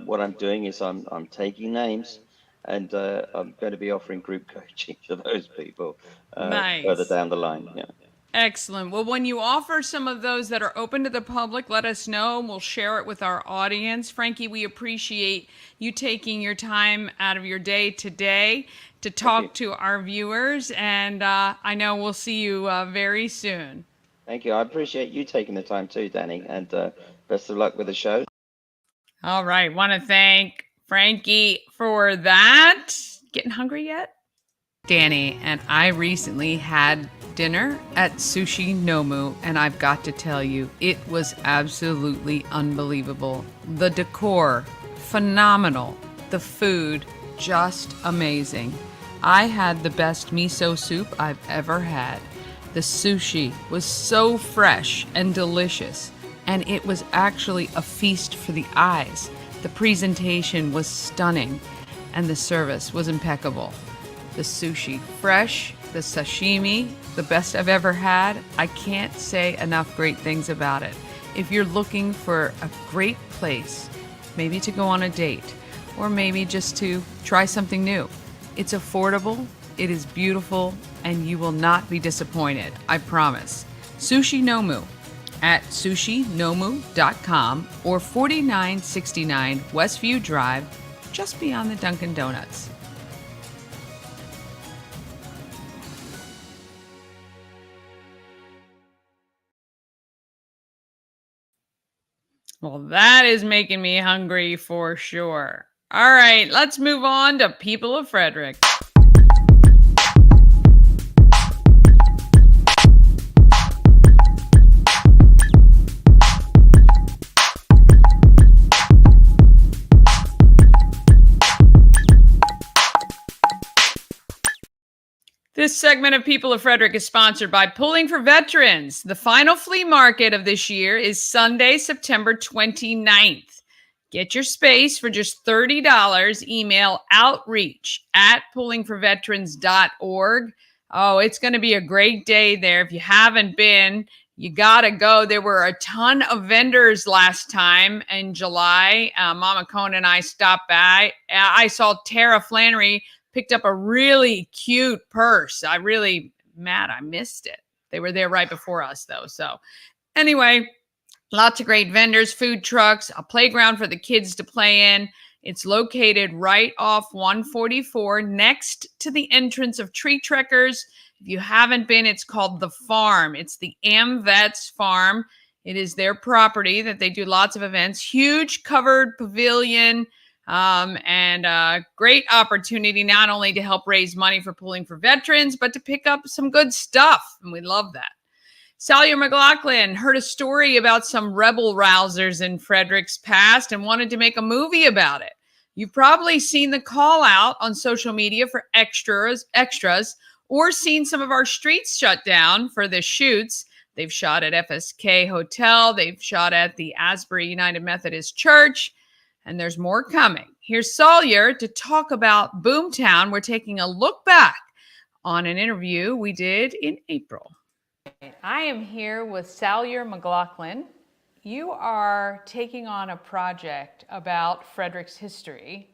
Speaker 5: what I'm doing is I'm taking names, and I'm going to be offering group coaching to those people further
Speaker 3: Nice.
Speaker 5: down the line. Yeah.
Speaker 3: Excellent. Well, when you offer some of those that are open to the public, let us know and we'll share it with our audience. Frankie, we appreciate you taking your time out of your day today to
Speaker 5: Thank you.
Speaker 3: talk to our viewers, and I know we'll see you very soon.
Speaker 5: Thank you. I appreciate you taking the time too, Danny, and best of luck with the show.
Speaker 3: All right. Want to thank Frankie for that. Getting hungry yet? Danny and I recently had dinner at Sushi Nomu, and I've got to tell you, it was absolutely unbelievable. The decor, phenomenal. The food, just amazing. I had the best miso soup I've ever had. The sushi was so fresh and delicious, and it was actually a feast for the eyes. The presentation was stunning, and the service was impeccable. The sushi, fresh, the sashimi, the best I've ever had. I can't say enough great things about it. If you're looking for a great place, maybe to go on a date, or maybe just to try something new, it's affordable, it is beautiful, and you will not be disappointed, I promise. Sushi Nomu at sushinomu.com or 4969 Westview Drive, just beyond the Dunkin' Donuts. Well, that is making me hungry for sure. All right, let's move on to People of Frederick. This segment of People of Frederick is sponsored by Pulling for Veterans. The final flea market of this year is Sunday, September 29th. Get your space for just $30. Email outreach@pullingforveterans.org. Oh, it's going to be a great day there. If you haven't been, you got to go. There were a ton of vendors last time in July. Mama Cone and I stopped by. I saw Tara Flannery picked up a really cute purse. I missed it. They were there right before us, though. So anyway, lots of great vendors, food trucks, a playground for the kids to play in. It's located right off 144 next to the entrance of Tree Trekkers. If you haven't been, it's called The Farm. It's the AmVets Farm. It is their property that they do lots of events. Huge covered pavilion. And a great opportunity not only to help raise money for Pulling for Veterans, but to pick up some good stuff. And we love that. Salyer McLaughlin heard a story about some rebel rousers in Frederick's past and wanted to make a movie about it. You've probably seen the call out on social media for extras, or seen some of our streets shut down for the shoots. They've shot at FSK Hotel. They've shot at the Asbury United Methodist Church. And there's more coming. Here's Salyer to talk about Boomtown. We're taking a look back on an interview we did in April. I am here with Salyer McLaughlin. You are taking on a project about Frederick's history.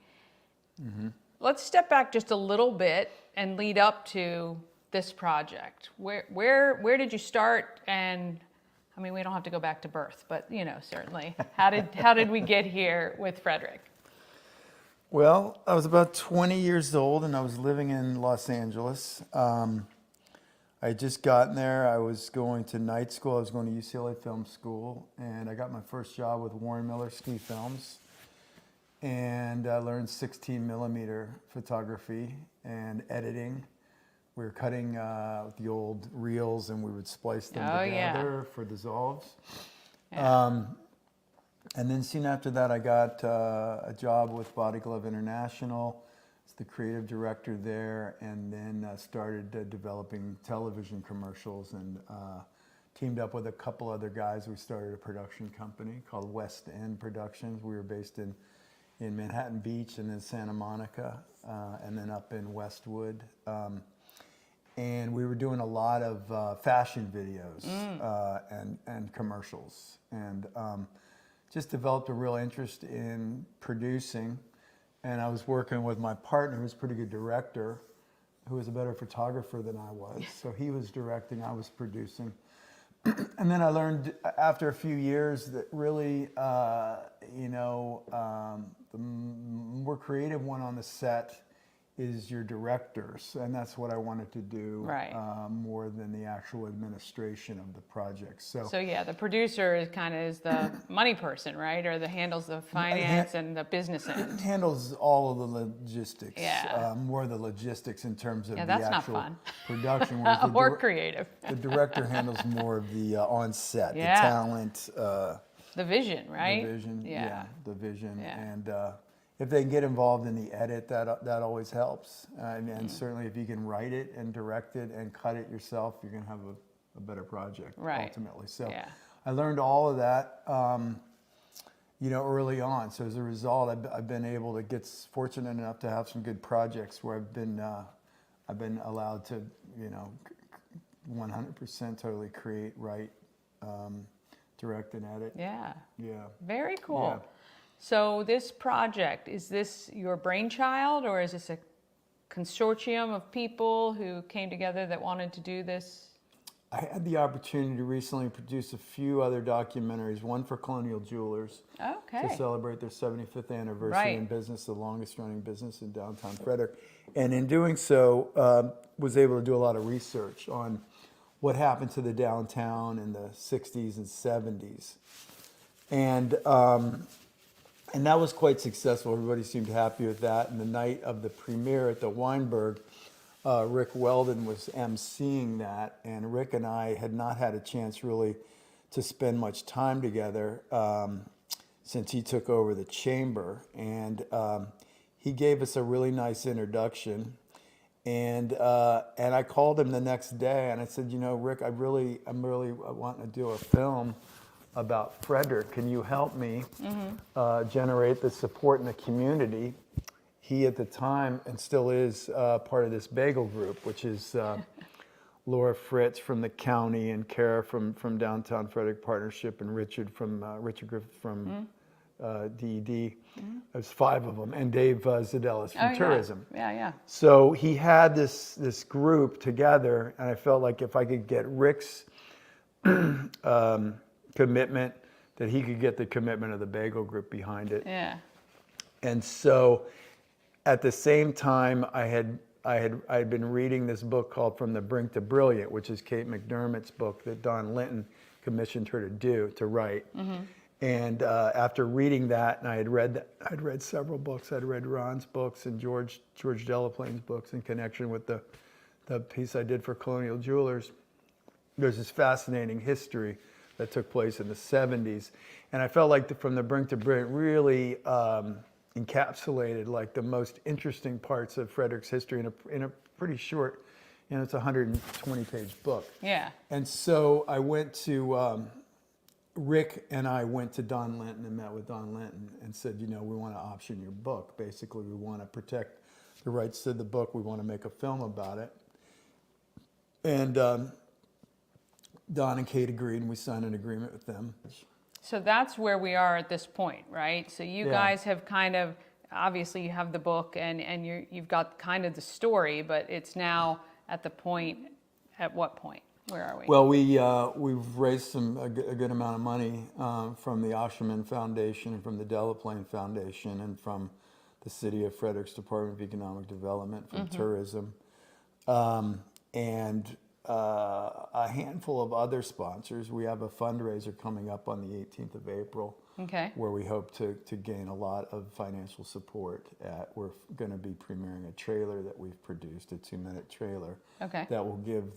Speaker 3: Mm-hmm. Let's step back just a little bit and lead up to this project. Where did you start? And I mean, we don't have to go back to birth, but certainly, how did we get here with Frederick?
Speaker 6: Well, I was about 20 years old, and I was living in Los Angeles. I had just gotten there. I was going to night school. I was going to UCLA Film School, and I got my first job with Warren Miller Ski Films. And I learned 16 millimeter photography and editing. We were cutting the old reels, and we would splice them together for dissolves. Yeah. And then soon after that, I got a job with Body Glove International. I was the creative director there, and then started developing television commercials and teamed up with a couple other guys. We started a production company called West End Productions. We were based in Manhattan Beach and then Santa Monica, and then up in Westwood. And we were doing a lot of fashion videos and commercials, and just developed a real interest in producing. And I was working with my partner, who was a pretty good director, who was a better photographer than I was. So he was directing, I was producing. And then I learned after a few years that really, the more creative one on the set is your directors, and that's what I wanted to do,
Speaker 3: Right.
Speaker 6: more than the actual administration of the project.
Speaker 3: So yeah, the producer is kind of is the money person, right? Or the handles the finance and the business end.
Speaker 6: Handles all of the logistics,
Speaker 3: Yeah.
Speaker 6: more the logistics in terms of
Speaker 3: Yeah,
Speaker 6: the
Speaker 3: that's not
Speaker 6: actual
Speaker 3: fun.
Speaker 6: production. whereas the
Speaker 3: Or creative.
Speaker 6: The director handles more of the on-set,
Speaker 3: Yeah.
Speaker 6: the talent,
Speaker 3: The vision, right?
Speaker 6: the vision,
Speaker 3: Yeah.
Speaker 6: the vision,
Speaker 3: Yeah.
Speaker 6: and if they can get involved in the edit, that always helps. And certainly, if you can write it and direct it and cut it yourself, you're going to have a better project
Speaker 3: Right.
Speaker 6: ultimately. So
Speaker 3: Yeah.
Speaker 6: I learned all of that, early on. So as a result, I've been able to get fortunate enough to have some good projects where I've been allowed to, 100% totally create, write, direct, and edit.
Speaker 3: Yeah.
Speaker 6: Yeah.
Speaker 3: Very cool.
Speaker 6: Yeah.
Speaker 3: So this project, is this your brainchild, or is this a consortium of people who came together that wanted to do this?
Speaker 6: I had the opportunity to recently produce a few other documentaries, one for Colonial Jewelers
Speaker 3: Okay.
Speaker 6: to celebrate their 75th anniversary
Speaker 3: Right.
Speaker 6: in business, the longest running business in downtown Frederick. And in doing so, was able to do a lot of research on what happened to the downtown in the 60s and 70s. And that was quite successful. Everybody seemed happy with that. And the night of the premiere at the Weinberg, Rick Weldon was emceeing that. And Rick and I had not had a chance really to spend much time together since he took over the chamber. And he gave us a really nice introduction. And I called him the next day and I said, Rick, I'm really wanting to do a film about Frederick. Can you help me generate the support in the community? He at the time, and still is, part of this bagel group, which is Laura Fritz from the county and Kara from Downtown Frederick Partnership and Richard Griffith from DED. There's 5 of them, and Dave Zadelis from Tourism.
Speaker 3: Yeah.
Speaker 6: So he had this group together, and I felt like if I could get Rick's commitment, that he could get the commitment of the bagel group behind it.
Speaker 3: Yeah.
Speaker 6: And so at the same time, I had been reading this book called From the Brink to Brilliant, which is Kate McDermott's book that Don Linton commissioned her to write. And after reading that, and I'd read several books. I'd read Ron's books and George Delaplane's books in connection with the piece I did for Colonial Jewelers. There's this fascinating history that took place in the 70s. And I felt like From the Brink to Brilliant really encapsulated like the most interesting parts of Frederick's history in a pretty short, it's a 120-page book.
Speaker 3: Yeah.
Speaker 6: And so I went to, Rick and I went to Don Linton and met with Don Linton and said, we want to option your book. Basically, we want to protect the rights to the book. We want to make a film about it. And Don and Kate agreed, and we signed an agreement with them.
Speaker 3: So that's where we are at this point, right? So you
Speaker 6: Yeah.
Speaker 3: guys have kind of, obviously you have the book and you've got kind of the story, but it's now at the point, at what point? Where are we?
Speaker 6: Well, we've raised a good amount of money from the Osherman Foundation and from the Delaplane Foundation and from the City of Frederick's Department of Economic Development, from Tourism, and a handful of other sponsors. We have a fundraiser coming up on the 18th of April,
Speaker 3: Okay.
Speaker 6: where we hope to gain a lot of financial support. We're going to be premiering a trailer that we've produced, a 2-minute trailer,
Speaker 3: Okay.
Speaker 6: that will give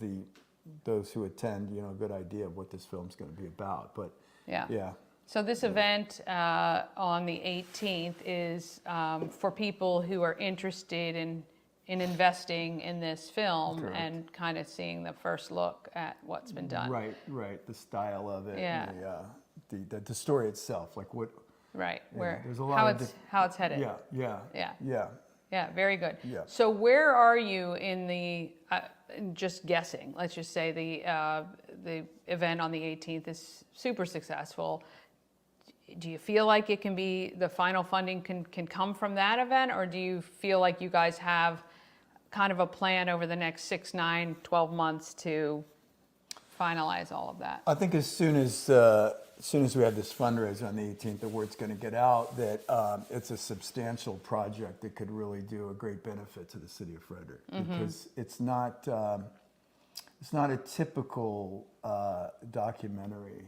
Speaker 6: those who attend, a good idea of what this film's going to be about. But
Speaker 3: Yeah. So this event on the 18th is for people who are interested in investing in this film.
Speaker 6: Correct.
Speaker 3: And kind of seeing the first look at what's been done.
Speaker 6: Right. The style of it.
Speaker 3: Yeah.
Speaker 6: And the story itself, like what.
Speaker 3: Right.
Speaker 6: Yeah,
Speaker 3: Where
Speaker 6: there's a lot
Speaker 3: how
Speaker 6: of
Speaker 3: it's how it's headed.
Speaker 6: Yeah.
Speaker 3: Yeah, very good.
Speaker 6: Yeah.
Speaker 3: So where are you in the, just guessing, let's just say the event on the 18th is super successful. Do you feel like it can be, the final funding can come from that event, or do you feel like you guys have kind of a plan over the next 6, 9, 12 months to finalize all of that?
Speaker 6: I think as soon as as soon as we have this fundraiser on the 18th, the word's going to get out that it's a substantial project that could really do a great benefit to the city of Frederick, because it's not a typical documentary.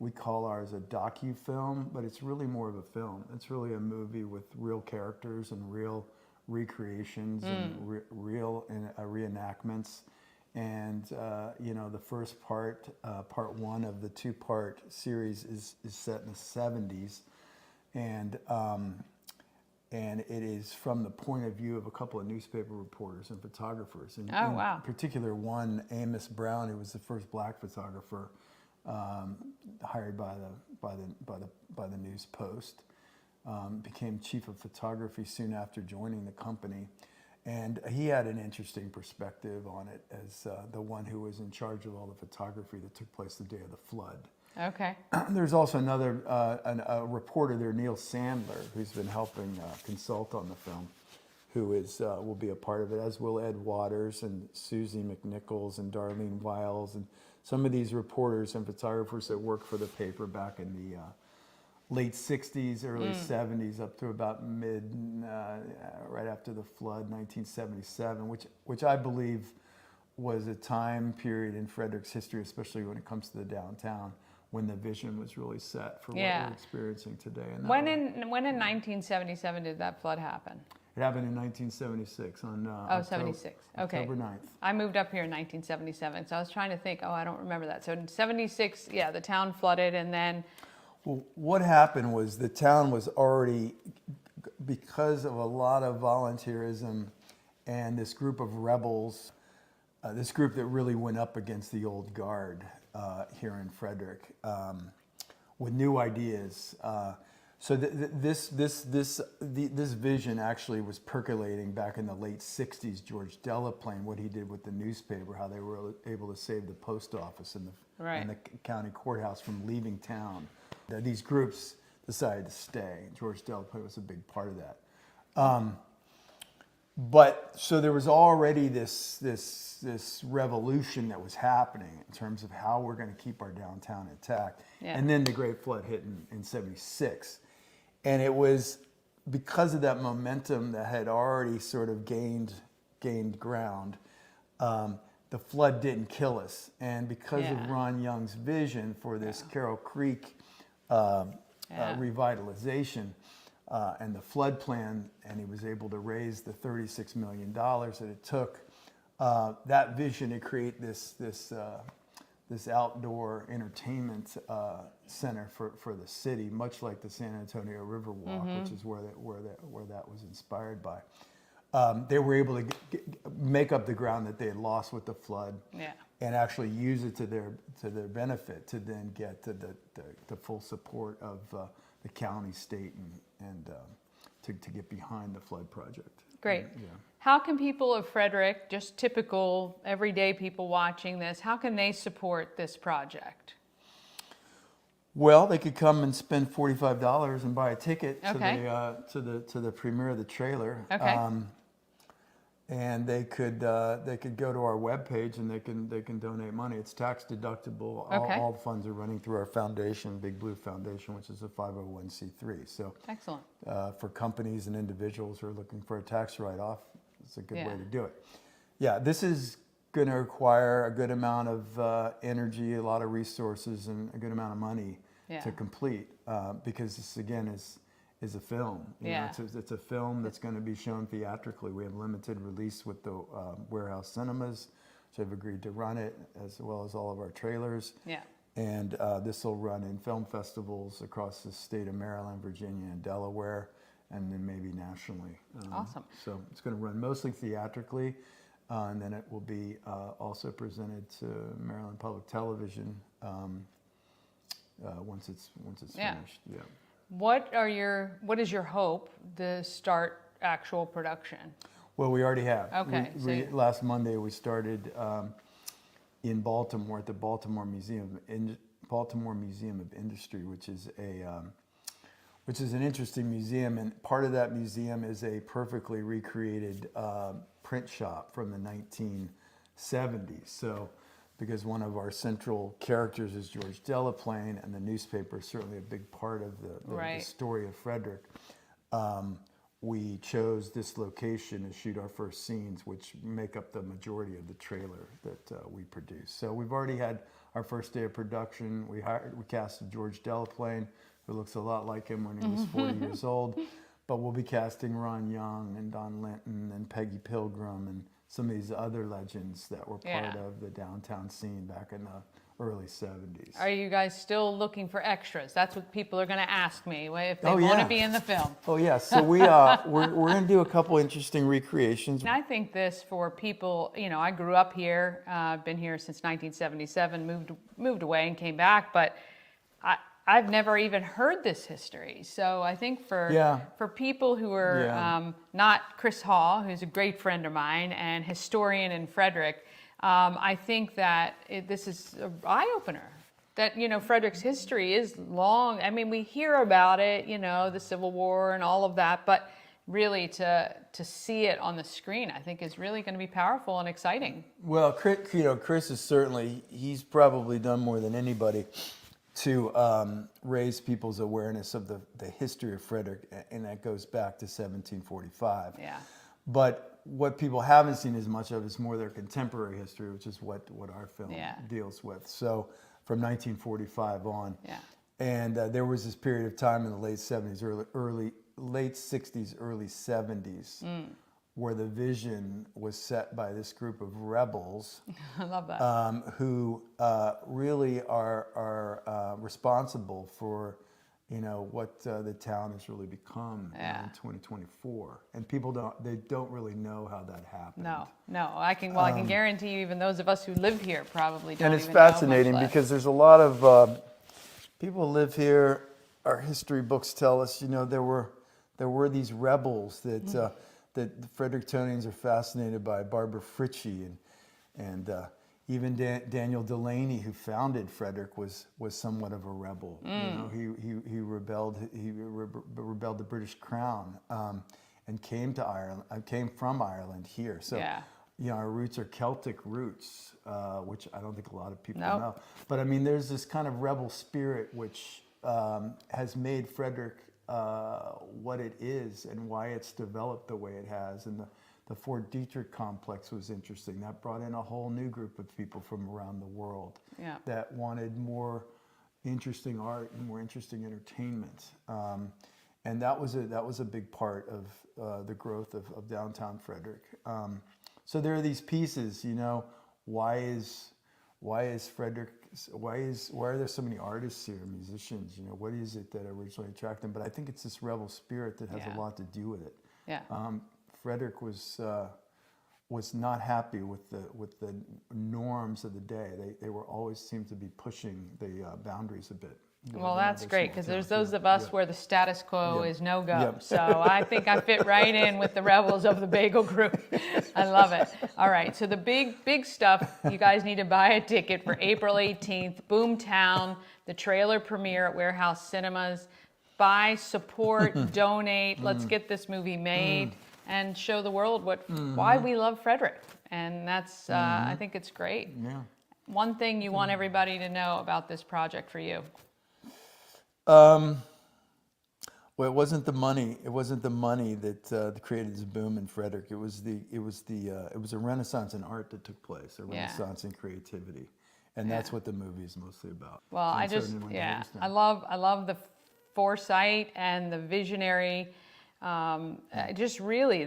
Speaker 6: We call ours a docu-film, but it's really more of a film. It's really a movie with real characters and real recreations and real reenactments. And the first part, part one of the two-part series, is set in the 70s, and it is from the point of view of a couple of newspaper reporters and photographers. And
Speaker 3: wow.
Speaker 6: in particular, one, Amos Brown, who was the first black photographer hired by the News Post, became chief of photography soon after joining the company. And he had an interesting perspective on it as the one who was in charge of all the photography that took place the day of the flood.
Speaker 3: Okay.
Speaker 6: There's also another a reporter there, Neil Sandler, who's been helping consult on the film, who will be a part of it, as will Ed Waters and Susie McNichols and Darlene Wiles and some of these reporters and photographers that worked for the paper back in the late 60s, early 70s, up to about right after the flood, 1977, which I believe was a time period in Frederick's history, especially when it comes to the downtown, when the vision was really set for what we're experiencing today. And
Speaker 3: when in 1977 did that flood happen?
Speaker 6: It happened in 1976 on
Speaker 3: 76. Okay.
Speaker 6: October 9th.
Speaker 3: I moved up here in 1977, so I was trying to think, I don't remember that. So in 76, the town flooded, and then...
Speaker 6: Well, what happened was the town was already, because of a lot of volunteerism and this group of rebels, this group that really went up against the old guard here in Frederick with new ideas. So this vision actually was percolating back in the late 60s. George Delaplane, what he did with the newspaper, how they were able to save the post office and the county courthouse from leaving town. These groups decided to stay. George Delaplane was a big part of that. But so there was already this revolution that was happening in terms of how we're going to keep our downtown intact.
Speaker 3: Yeah.
Speaker 6: And then the Great Flood hit in 76. And it was because of that momentum that had already sort of gained ground. The flood didn't kill us. And because of Ron Young's vision for this Carroll Creek revitalization and the flood plan, and he was able to raise the $36 million that it took, that vision to create this outdoor entertainment center for the city, much like the San Antonio Riverwalk, which is where that was inspired by. They were able to make up the ground that they had lost with the flood, and actually use it to their benefit to then get to the full support of the county, state, and to get behind the flood project.
Speaker 3: Great.
Speaker 6: Yeah.
Speaker 3: How can people of Frederick, just typical everyday people watching this, how can they support this project?
Speaker 6: Well, they could come and spend $45 and buy a ticket to the premiere of the trailer.
Speaker 3: Okay.
Speaker 6: And they could go to our webpage and they can donate money. It's tax deductible.
Speaker 3: Okay.
Speaker 6: All the funds are running through our foundation, Big Blue Foundation, which is a 501c3. So
Speaker 3: Excellent.
Speaker 6: For companies and individuals who are looking for a tax write-off, it's a good way to do it. Yeah, this is going to require a good amount of energy, a lot of resources, and a good amount of money to complete because this, again, is a film. You know, it's a film that's going to be shown theatrically. We have limited release with the Warehouse Cinemas, so I've agreed to run it, as well as all of our trailers.
Speaker 3: Yeah.
Speaker 6: And this will run in film festivals across the state of Maryland, Virginia, and Delaware, and then maybe nationally.
Speaker 3: Awesome.
Speaker 6: So it's going to run mostly theatrically, and then it will be also presented to Maryland Public Television once it's finished. Yeah.
Speaker 3: What is your hope to start actual production?
Speaker 6: Well, we already have.
Speaker 3: Okay.
Speaker 6: Last Monday we started in Baltimore at the Baltimore Museum of Industry, which is an interesting museum, and part of that museum is a perfectly recreated print shop from the 1970s. So because one of our central characters is George Delaplane, and the newspaper is certainly a big part of the story of Frederick. We chose this location to shoot our first scenes, which make up the majority of the trailer that we produce. So we've already had our first day of production. We casted George Delaplane, who looks a lot like him when he was 40 years old. But we'll be casting Ron Young and Don Linton and Peggy Pilgrim and some of these other legends that were part of the downtown scene back in the early 70s.
Speaker 3: Are you guys still looking for extras? That's what people are going to ask me if they want to be in the film.
Speaker 6: Oh yeah, so we're going to do a couple interesting recreations.
Speaker 3: And I think this for people, you know, I grew up here, been here since 1977, moved away and came back, but I've never even heard this history. So I think for people who are not Chris Hall, who's a great friend of mine and historian in Frederick, I think that this is an eye-opener. That, you know, Frederick's history is long. I mean, we hear about it, you know, the Civil War and all of that, but really to see it on the screen, I think is really going to be powerful and exciting.
Speaker 6: Well, Chris is certainly, he's probably done more than anybody to raise people's awareness of the history of Frederick, and that goes back to 1745.
Speaker 3: Yeah.
Speaker 6: But what people haven't seen as much of is more their contemporary history, which is what our film deals with. So from 1945 on. Yeah. And there was this period of time in the late 70s, late 60s, early 70s, where the vision was set by this group of rebels.
Speaker 3: I love that.
Speaker 6: Who really are responsible for, you know, what the town has really become in 2024. And people don't really know how that happened.
Speaker 3: No, I can guarantee you, even those of us who live here probably don't.
Speaker 6: And it's
Speaker 3: even
Speaker 6: fascinating
Speaker 3: know much
Speaker 6: because there's a lot of people who live here. Our history books tell us, you know, there were these rebels that that the Frederictonians are fascinated by. Barbara Fritchie and even Daniel Delaney, who founded Frederick, was somewhat of a rebel. You know, he rebelled the British Crown and came from Ireland here. So you know, our roots are Celtic roots, which I don't think a lot of people know. But I mean, there's this kind of rebel spirit which has made Frederick what it is and why it's developed the way it has. And the Fort Detrick complex was interesting. That brought in a whole new group of people from around the world that wanted more interesting art and more interesting entertainment. And that was a big part of the growth of downtown Frederick. So there are these pieces, you know, why are there so many artists here, musicians? You know, what is it that originally attracted them? But I think it's this rebel spirit that has a lot to do with it. Yeah. Frederick was not happy with the norms of the day. They were always seemed to be pushing the boundaries a bit.
Speaker 3: Well, that's great, because there's those of us where the status quo is no go. So I think I fit right in with the rebels of the bagel group. I love it. All right, so the big stuff, you guys need to buy a ticket for April 18th, Boomtown, the trailer premiere at Warehouse Cinemas. Buy, support, donate. Let's get this movie made and show the world why we love Frederick. And that's, I think it's great. Yeah. One thing you want everybody to know about this project for you?
Speaker 6: Well, it wasn't the money. It wasn't the money that created this boom in Frederick. It was a renaissance in art that took place, a renaissance in creativity, and that's what the movie is mostly about.
Speaker 3: Well, I love the foresight and the visionary, just really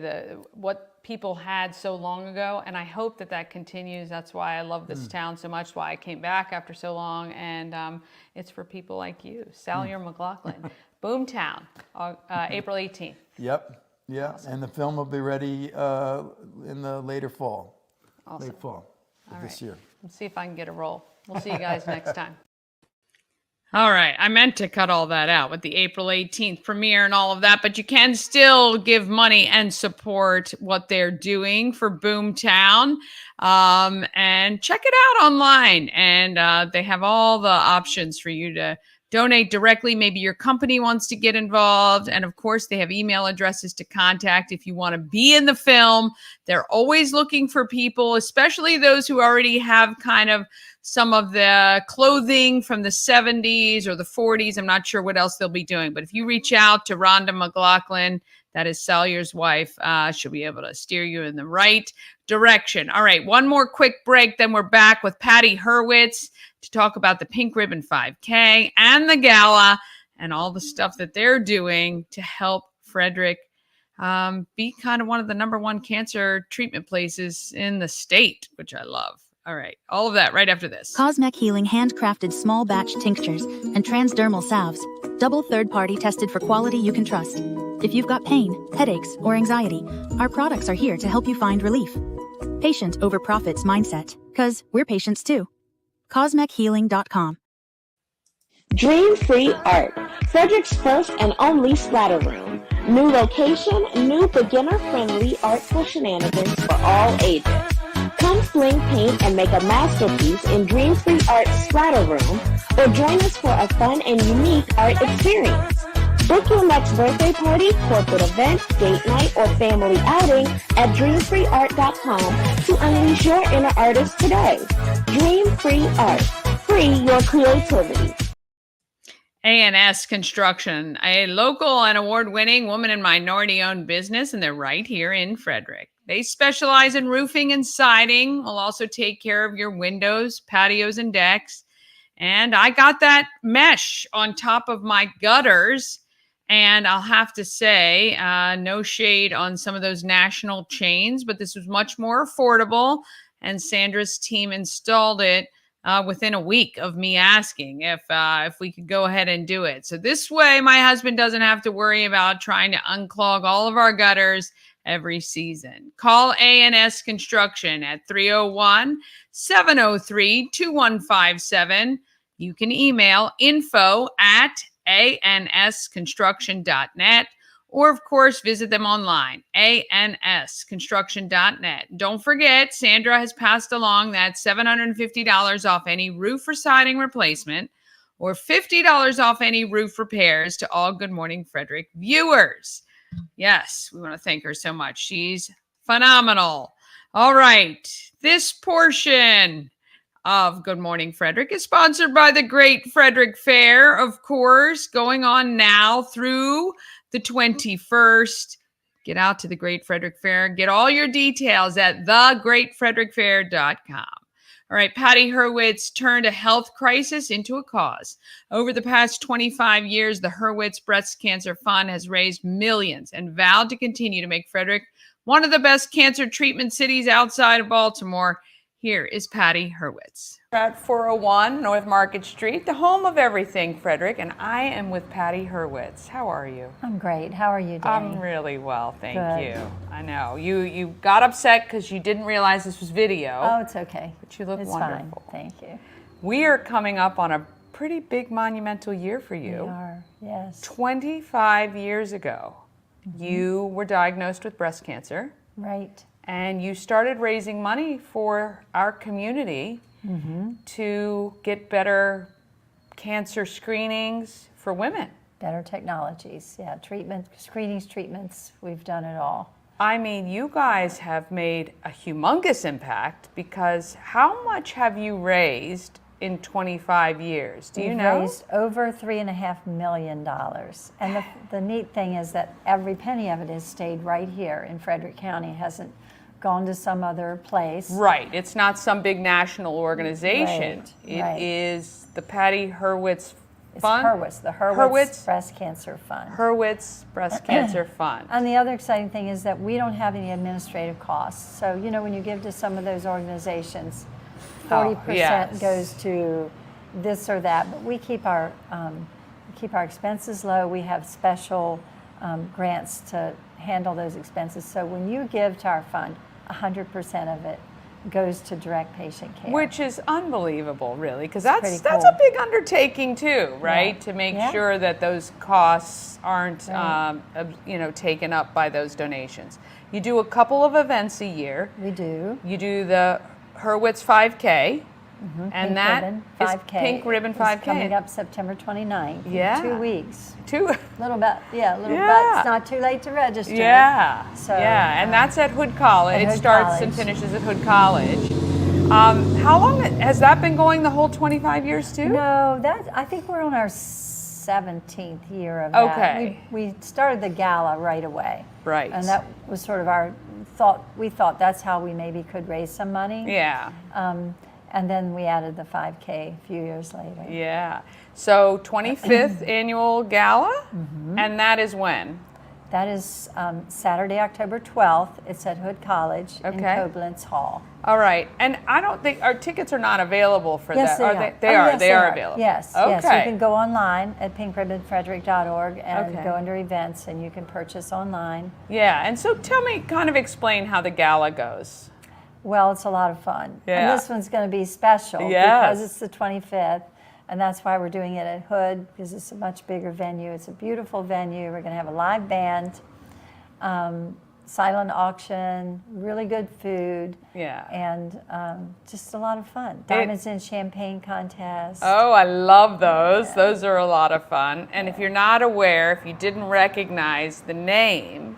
Speaker 3: what people had so long ago, and I hope that continues. That's why I love this town so much, why I came back after so long, and it's for people like you. Salyer McLaughlin. Boomtown, April 18th.
Speaker 6: Yep, yeah, awesome. And the film will be ready in the late fall of this year.
Speaker 3: Let's see if I can get a role. We'll see you guys next time.
Speaker 7: All right. I meant to cut all that out with the April 18th premiere and all of that, but you can still give money and support what they're doing for Boomtown. And check it out online. And they have all the options for you to donate directly. Maybe your company wants to get involved. And of course, they have email addresses to contact if you want to be in the film. They're always looking for people, especially those who already have kind of some of the clothing from the 70s or the 40s. I'm not sure what else they'll be doing. But if you reach out to Rhonda McLaughlin, that is Salyer's wife, she'll be able to steer you in the right direction. All right, one more quick break. Then we're back with Patty Hurwitz to talk about the Pink Ribbon 5K and the Gala and all the stuff that they're doing to help Frederick be kind of one of the #1 cancer treatment places in the state, which I love. All right, all of that right after this.
Speaker 8: Cosmec Healing handcrafted small batch tinctures and transdermal salves, double third-party tested for quality you can trust. If you've got pain, headaches, or anxiety, our products are here to help you find relief. Patient over profits mindset, 'cause we're patients too. CosmecHealing.com.
Speaker 9: Dream Free Art, Frederick's first and only splatter room. New location, new beginner-friendly artful shenanigans for all ages. Come fling paint and make a masterpiece in Dream Free Art Splatter Room, or join us for a fun and unique art experience. Book your next birthday party, corporate event, date night, or family outing at dreamfreeart.com to unleash your inner artist today. Dream Free Art. Free your creativity.
Speaker 7: A&S Construction, a local and award-winning woman and minority-owned business, and they're right here in Frederick. They specialize in roofing and siding. Will also take care of your windows, patios, and decks. And I got that mesh on top of my gutters. And I'll have to say, no shade on some of those national chains, but this was much more affordable. And Sandra's team installed it within a week of me asking if we could go ahead and do it. So this way, my husband doesn't have to worry about trying to unclog all of our gutters every season. Call A&S Construction at 301-703-2157. You can email info@ansconstruction.net, or of course visit them online, ansconstruction.net. Don't forget, Sandra has passed along that $750 off any roof or siding replacement, or $50 off any roof repairs to all Good Morning Frederick viewers. Yes, we want to thank her so much. She's phenomenal. All right, this portion of Good Morning Frederick is sponsored by the Great Frederick Fair, of course, going on now through the 21st. Get out to the Great Frederick Fair. Get all your details at thegreatfrederickfair.com. All right, Patty Hurwitz turned a health crisis into a cause. Over the past 25 years, the Hurwitz Breast Cancer Fund has raised millions and vowed to continue to make Frederick one of the best cancer treatment cities outside of Baltimore. Here is Patty Hurwitz. At 401 North Market Street, the home of everything, Frederick, and I am with Patty Hurwitz. How are you?
Speaker 10: I'm great. How are you, Danny?
Speaker 7: I'm really well, thank
Speaker 10: Good.
Speaker 7: you. I know. You got upset because you didn't realize this was video.
Speaker 10: Oh, it's okay.
Speaker 7: But you look
Speaker 10: it's
Speaker 7: wonderful.
Speaker 10: Fine. Thank you.
Speaker 7: We are coming up on a pretty big monumental year for you.
Speaker 10: We are, yes.
Speaker 7: 25 years ago, you were diagnosed with breast cancer.
Speaker 10: Right.
Speaker 7: And you started raising money for our community to get better cancer screenings for women.
Speaker 10: Better technologies, yeah. Treatment, screenings, treatments, we've done it all.
Speaker 7: I mean, you guys have made a humongous impact, because how much have you raised in 25 years? Do you know?
Speaker 10: We've raised over $3.5 million. And the neat thing is that every penny of it has stayed right here in Frederick County. It hasn't gone to some other place.
Speaker 7: Right. It's not some big national organization.
Speaker 10: Right.
Speaker 7: It is the Patty Hurwitz Fund.
Speaker 10: Hurwitz, the Hurwitz Breast Cancer Fund.
Speaker 7: Hurwitz Breast Cancer Fund.
Speaker 10: And the other exciting thing is that we don't have any administrative costs. So, you know, when you give to some of those organizations, 40% goes to this or that, but we keep our expenses low. We have special grants to handle those expenses. So when you give to our fund, 100% of it goes to direct patient care.
Speaker 7: Which is unbelievable, really, because
Speaker 10: pretty
Speaker 7: that's
Speaker 10: cool.
Speaker 7: a big undertaking too, right?
Speaker 10: Yeah.
Speaker 7: To make
Speaker 10: Yeah.
Speaker 7: sure that those costs aren't,
Speaker 10: Right.
Speaker 7: taken up by those donations. You do a couple of events a year.
Speaker 10: We do.
Speaker 7: You do the Hurwitz 5K.
Speaker 10: And
Speaker 7: And that
Speaker 10: ribbon,
Speaker 7: is
Speaker 10: 5K.
Speaker 7: Pink Ribbon
Speaker 10: It's
Speaker 7: 5K.
Speaker 10: coming up September 29th. in
Speaker 7: Yeah.
Speaker 10: 2 weeks.
Speaker 7: Little
Speaker 10: But it's not too late to register.
Speaker 7: Yeah.
Speaker 10: So,
Speaker 7: yeah, and that's at Hood College.
Speaker 10: at
Speaker 7: It
Speaker 10: Hood
Speaker 7: starts
Speaker 10: College.
Speaker 7: and finishes at Hood College. How long has that been going? The whole 25 years too?
Speaker 10: No, I think we're on our 17th year of that.
Speaker 7: Okay.
Speaker 10: We started the Gala right away.
Speaker 7: Right.
Speaker 10: And that was sort of our thought. We thought that's how we maybe could raise some money.
Speaker 7: Yeah.
Speaker 10: And then we added the 5K a few years later.
Speaker 7: Yeah. So 25th annual gala, and that is when?
Speaker 10: That is Saturday, October 12th. It's at Hood College in
Speaker 7: Okay.
Speaker 10: Koblenz Hall.
Speaker 7: All right. And I don't think our tickets are not available for
Speaker 10: Yes,
Speaker 7: that.
Speaker 10: they
Speaker 7: Are
Speaker 10: are.
Speaker 7: they?
Speaker 10: Oh,
Speaker 7: They are.
Speaker 10: yes,
Speaker 7: They are available.
Speaker 10: Yes,
Speaker 7: Okay.
Speaker 10: yes. You can go online at pinkribbonfrederick.org and
Speaker 7: Okay.
Speaker 10: go under events, and you can purchase online.
Speaker 7: Yeah. And so tell me, kind of explain how the gala goes.
Speaker 10: Well, it's a lot of fun.
Speaker 7: Yeah.
Speaker 10: And this one's going to be special
Speaker 7: Yes.
Speaker 10: because it's the 25th, and that's why we're doing it at Hood, because it's a much bigger venue. It's a beautiful venue. We're going to have a live band, silent auction, really good food,
Speaker 7: Yeah.
Speaker 10: and just a lot of fun. Diamonds in Champagne contest.
Speaker 7: Oh, I love those. Those are a lot of fun. And if you're not aware, if you didn't recognize the name,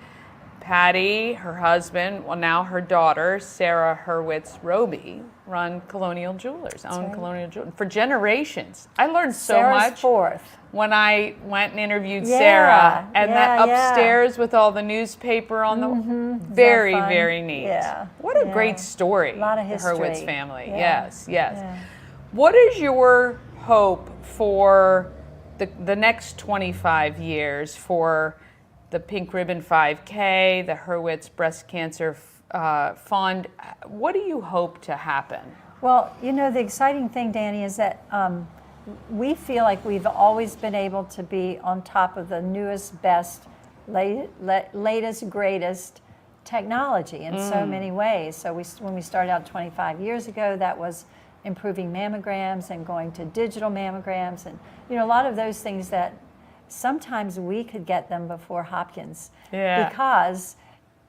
Speaker 7: Patty, her husband, well now her daughter, Sarah Hurwitz Roby, run Colonial Jewelers, own Colonial Jewelers for generations. I learned so
Speaker 10: Sarah's
Speaker 7: much
Speaker 10: fourth.
Speaker 7: when I went and interviewed
Speaker 10: Yeah,
Speaker 7: Sarah, and that
Speaker 10: yeah.
Speaker 7: upstairs with all the newspaper on the very,
Speaker 10: fun?
Speaker 7: very neat.
Speaker 10: Yeah,
Speaker 7: What a
Speaker 10: yeah.
Speaker 7: great story.
Speaker 10: A lot of
Speaker 7: the
Speaker 10: history.
Speaker 7: Hurwitz family.
Speaker 10: Yeah,
Speaker 7: Yes, yes.
Speaker 10: yeah.
Speaker 7: What is your hope for the next 25 years for the Pink Ribbon 5K, the Hurwitz Breast Cancer Fund? What do you hope to happen?
Speaker 10: Well, you know, the exciting thing, Danny, is that we feel like we've always been able to be on top of the newest, best, latest, greatest technology in so many ways. So when we started out 25 years ago, that was improving mammograms and going to digital mammograms, and you know, a lot of those things that sometimes we could get them before Hopkins because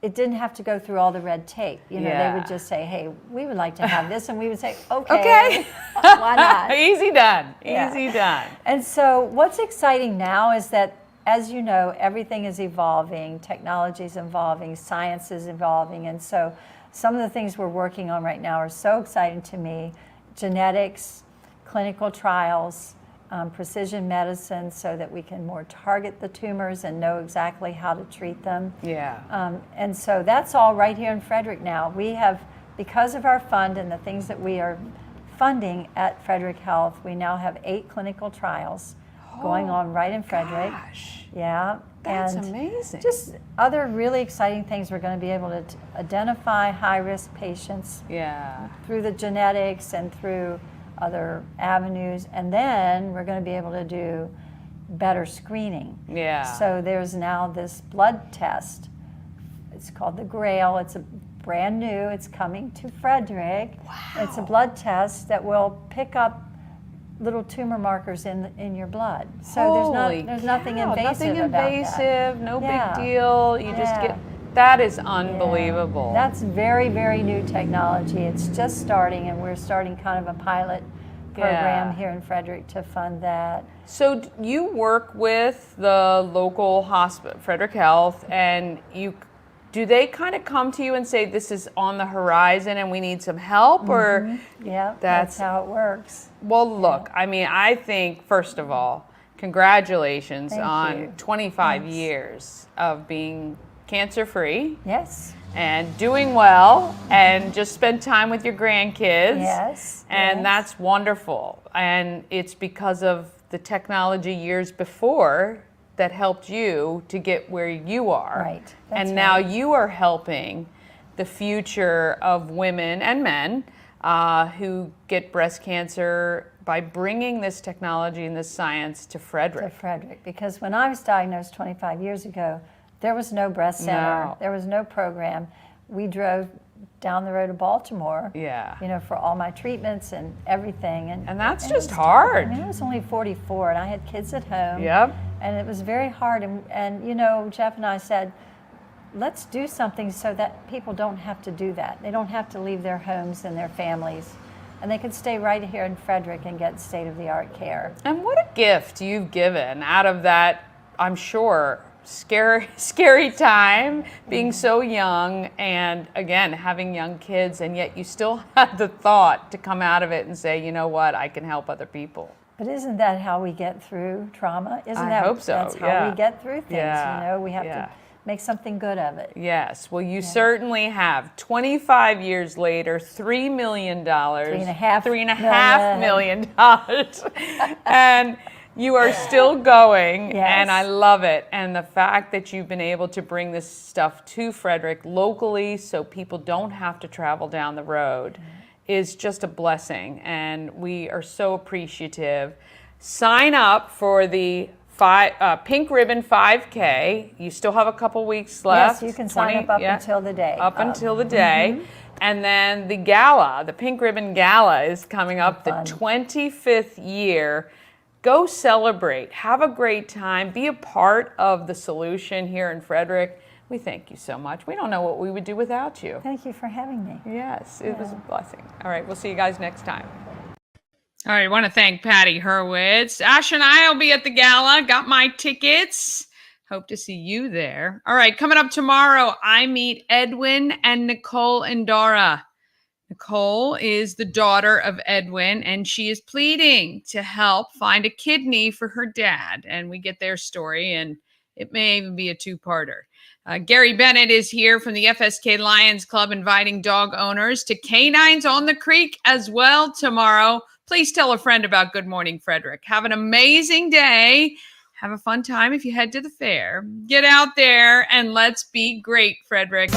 Speaker 10: it didn't have to go through all the red tape. You know, they would just say, hey, we would like to have this, and we would say, okay. Why not?
Speaker 7: Easy done.
Speaker 10: Yeah.
Speaker 7: Easy done.
Speaker 10: And so what's exciting now is that, as you know, everything is evolving, technology is evolving, science is evolving, and so some of the things we're working on right now are so exciting to me. Genetics, clinical trials, precision medicine, so that we can more target the tumors and know exactly how to treat them.
Speaker 7: Yeah.
Speaker 10: And so that's all right here in Frederick now. We have, because of our fund and the things that we are funding at Frederick Health, we now have 8 clinical trials going on right in Frederick.
Speaker 7: Gosh.
Speaker 10: Yeah.
Speaker 7: That's
Speaker 10: and
Speaker 7: amazing.
Speaker 10: Just other really exciting things. We're going to be able to identify high-risk patients through the genetics and through other avenues, and then we're going to be able to do better screening.
Speaker 7: Yeah.
Speaker 10: So there's now this blood test. It's called the Grail. It's a brand new. It's coming to Frederick. Wow. It's a blood test that will pick up little tumor markers in your blood. So there's nothing invasive
Speaker 7: Nothing
Speaker 10: about
Speaker 7: invasive,
Speaker 10: that.
Speaker 7: no
Speaker 10: Yeah.
Speaker 7: big deal. You just get, that is unbelievable.
Speaker 10: That's very, very new technology. It's just starting, and we're starting kind of a pilot program here in Frederick to fund that.
Speaker 7: So you work with the local hospital, Frederick Health, and do they kind of come to you and say, this is on the horizon and we need some help? Or
Speaker 10: Yeah, that's how it works.
Speaker 7: Well, look, I mean, I think, first of all, congratulations
Speaker 10: Thank
Speaker 7: on
Speaker 10: you.
Speaker 7: 25 years of being cancer-free.
Speaker 10: Yes.
Speaker 7: And doing well, and just spend time with your grandkids.
Speaker 10: Yes.
Speaker 7: And that's wonderful. And it's because of the technology years before that helped you to get where you are.
Speaker 10: Right.
Speaker 7: And now you are helping the future of women and men who get breast cancer by bringing this technology and this science to Frederick.
Speaker 10: Because when I was diagnosed 25 years ago, there was no breast center.
Speaker 7: No.
Speaker 10: There was no program. We drove down the road to Baltimore, you know, for all my treatments and everything. And
Speaker 7: that's just hard.
Speaker 10: I mean, I was only 44, and I had kids at home.
Speaker 7: Yep.
Speaker 10: And it was very hard. And you know, Jeff and I said, let's do something so that people don't have to do that. They don't have to leave their homes and their families and they could stay right here in Frederick and get state-of-the-art care.
Speaker 7: And what a gift you've given out of that, I'm sure, scary time, being so young, and again, having young kids, and yet you still had the thought to come out of it and say, you know what, I can help other people.
Speaker 10: But isn't that how we get through trauma?
Speaker 7: I hope so.
Speaker 10: That's how we get through things,
Speaker 7: Yeah.
Speaker 10: you know? We have to make something good of it.
Speaker 7: Yes, well, you certainly have. 25 years later, $3 million. $3.5 million. And you are still going, and I love it. And the fact that you've been able to bring this stuff to Frederick locally so people don't have to travel down the road is just a blessing. And we are so appreciative. Sign up for the Pink Ribbon 5K. You still have a couple weeks left.
Speaker 10: Yes, you can sign up until the day.
Speaker 7: Up until the day. And then the Gala, the Pink Ribbon Gala is coming up, the 25th year. Go celebrate. Have a great time. Be a part of the solution here in Frederick. We thank you so much. We don't know what we would do without you.
Speaker 10: Thank you for having me.
Speaker 7: Yes, it was a blessing. All right, we'll see you guys next time.
Speaker 3: All right, I want to thank Patty Hurwitz. Ash and I will be at the gala. Got my tickets. Hope to see you there. All right, coming up tomorrow, I meet Edwin and Nicole Endora. Nicole is the daughter of Edwin, and she is pleading to help find a kidney for her dad. And we get their story, and it may even be a two-parter. Gary Bennett is here from the FSK Lions Club, inviting dog owners to Canines on the Creek as well tomorrow. Please tell a friend about Good Morning Frederick. Have an amazing day. Have a fun time if you head to the fair. Get out there and let's be great, Frederick.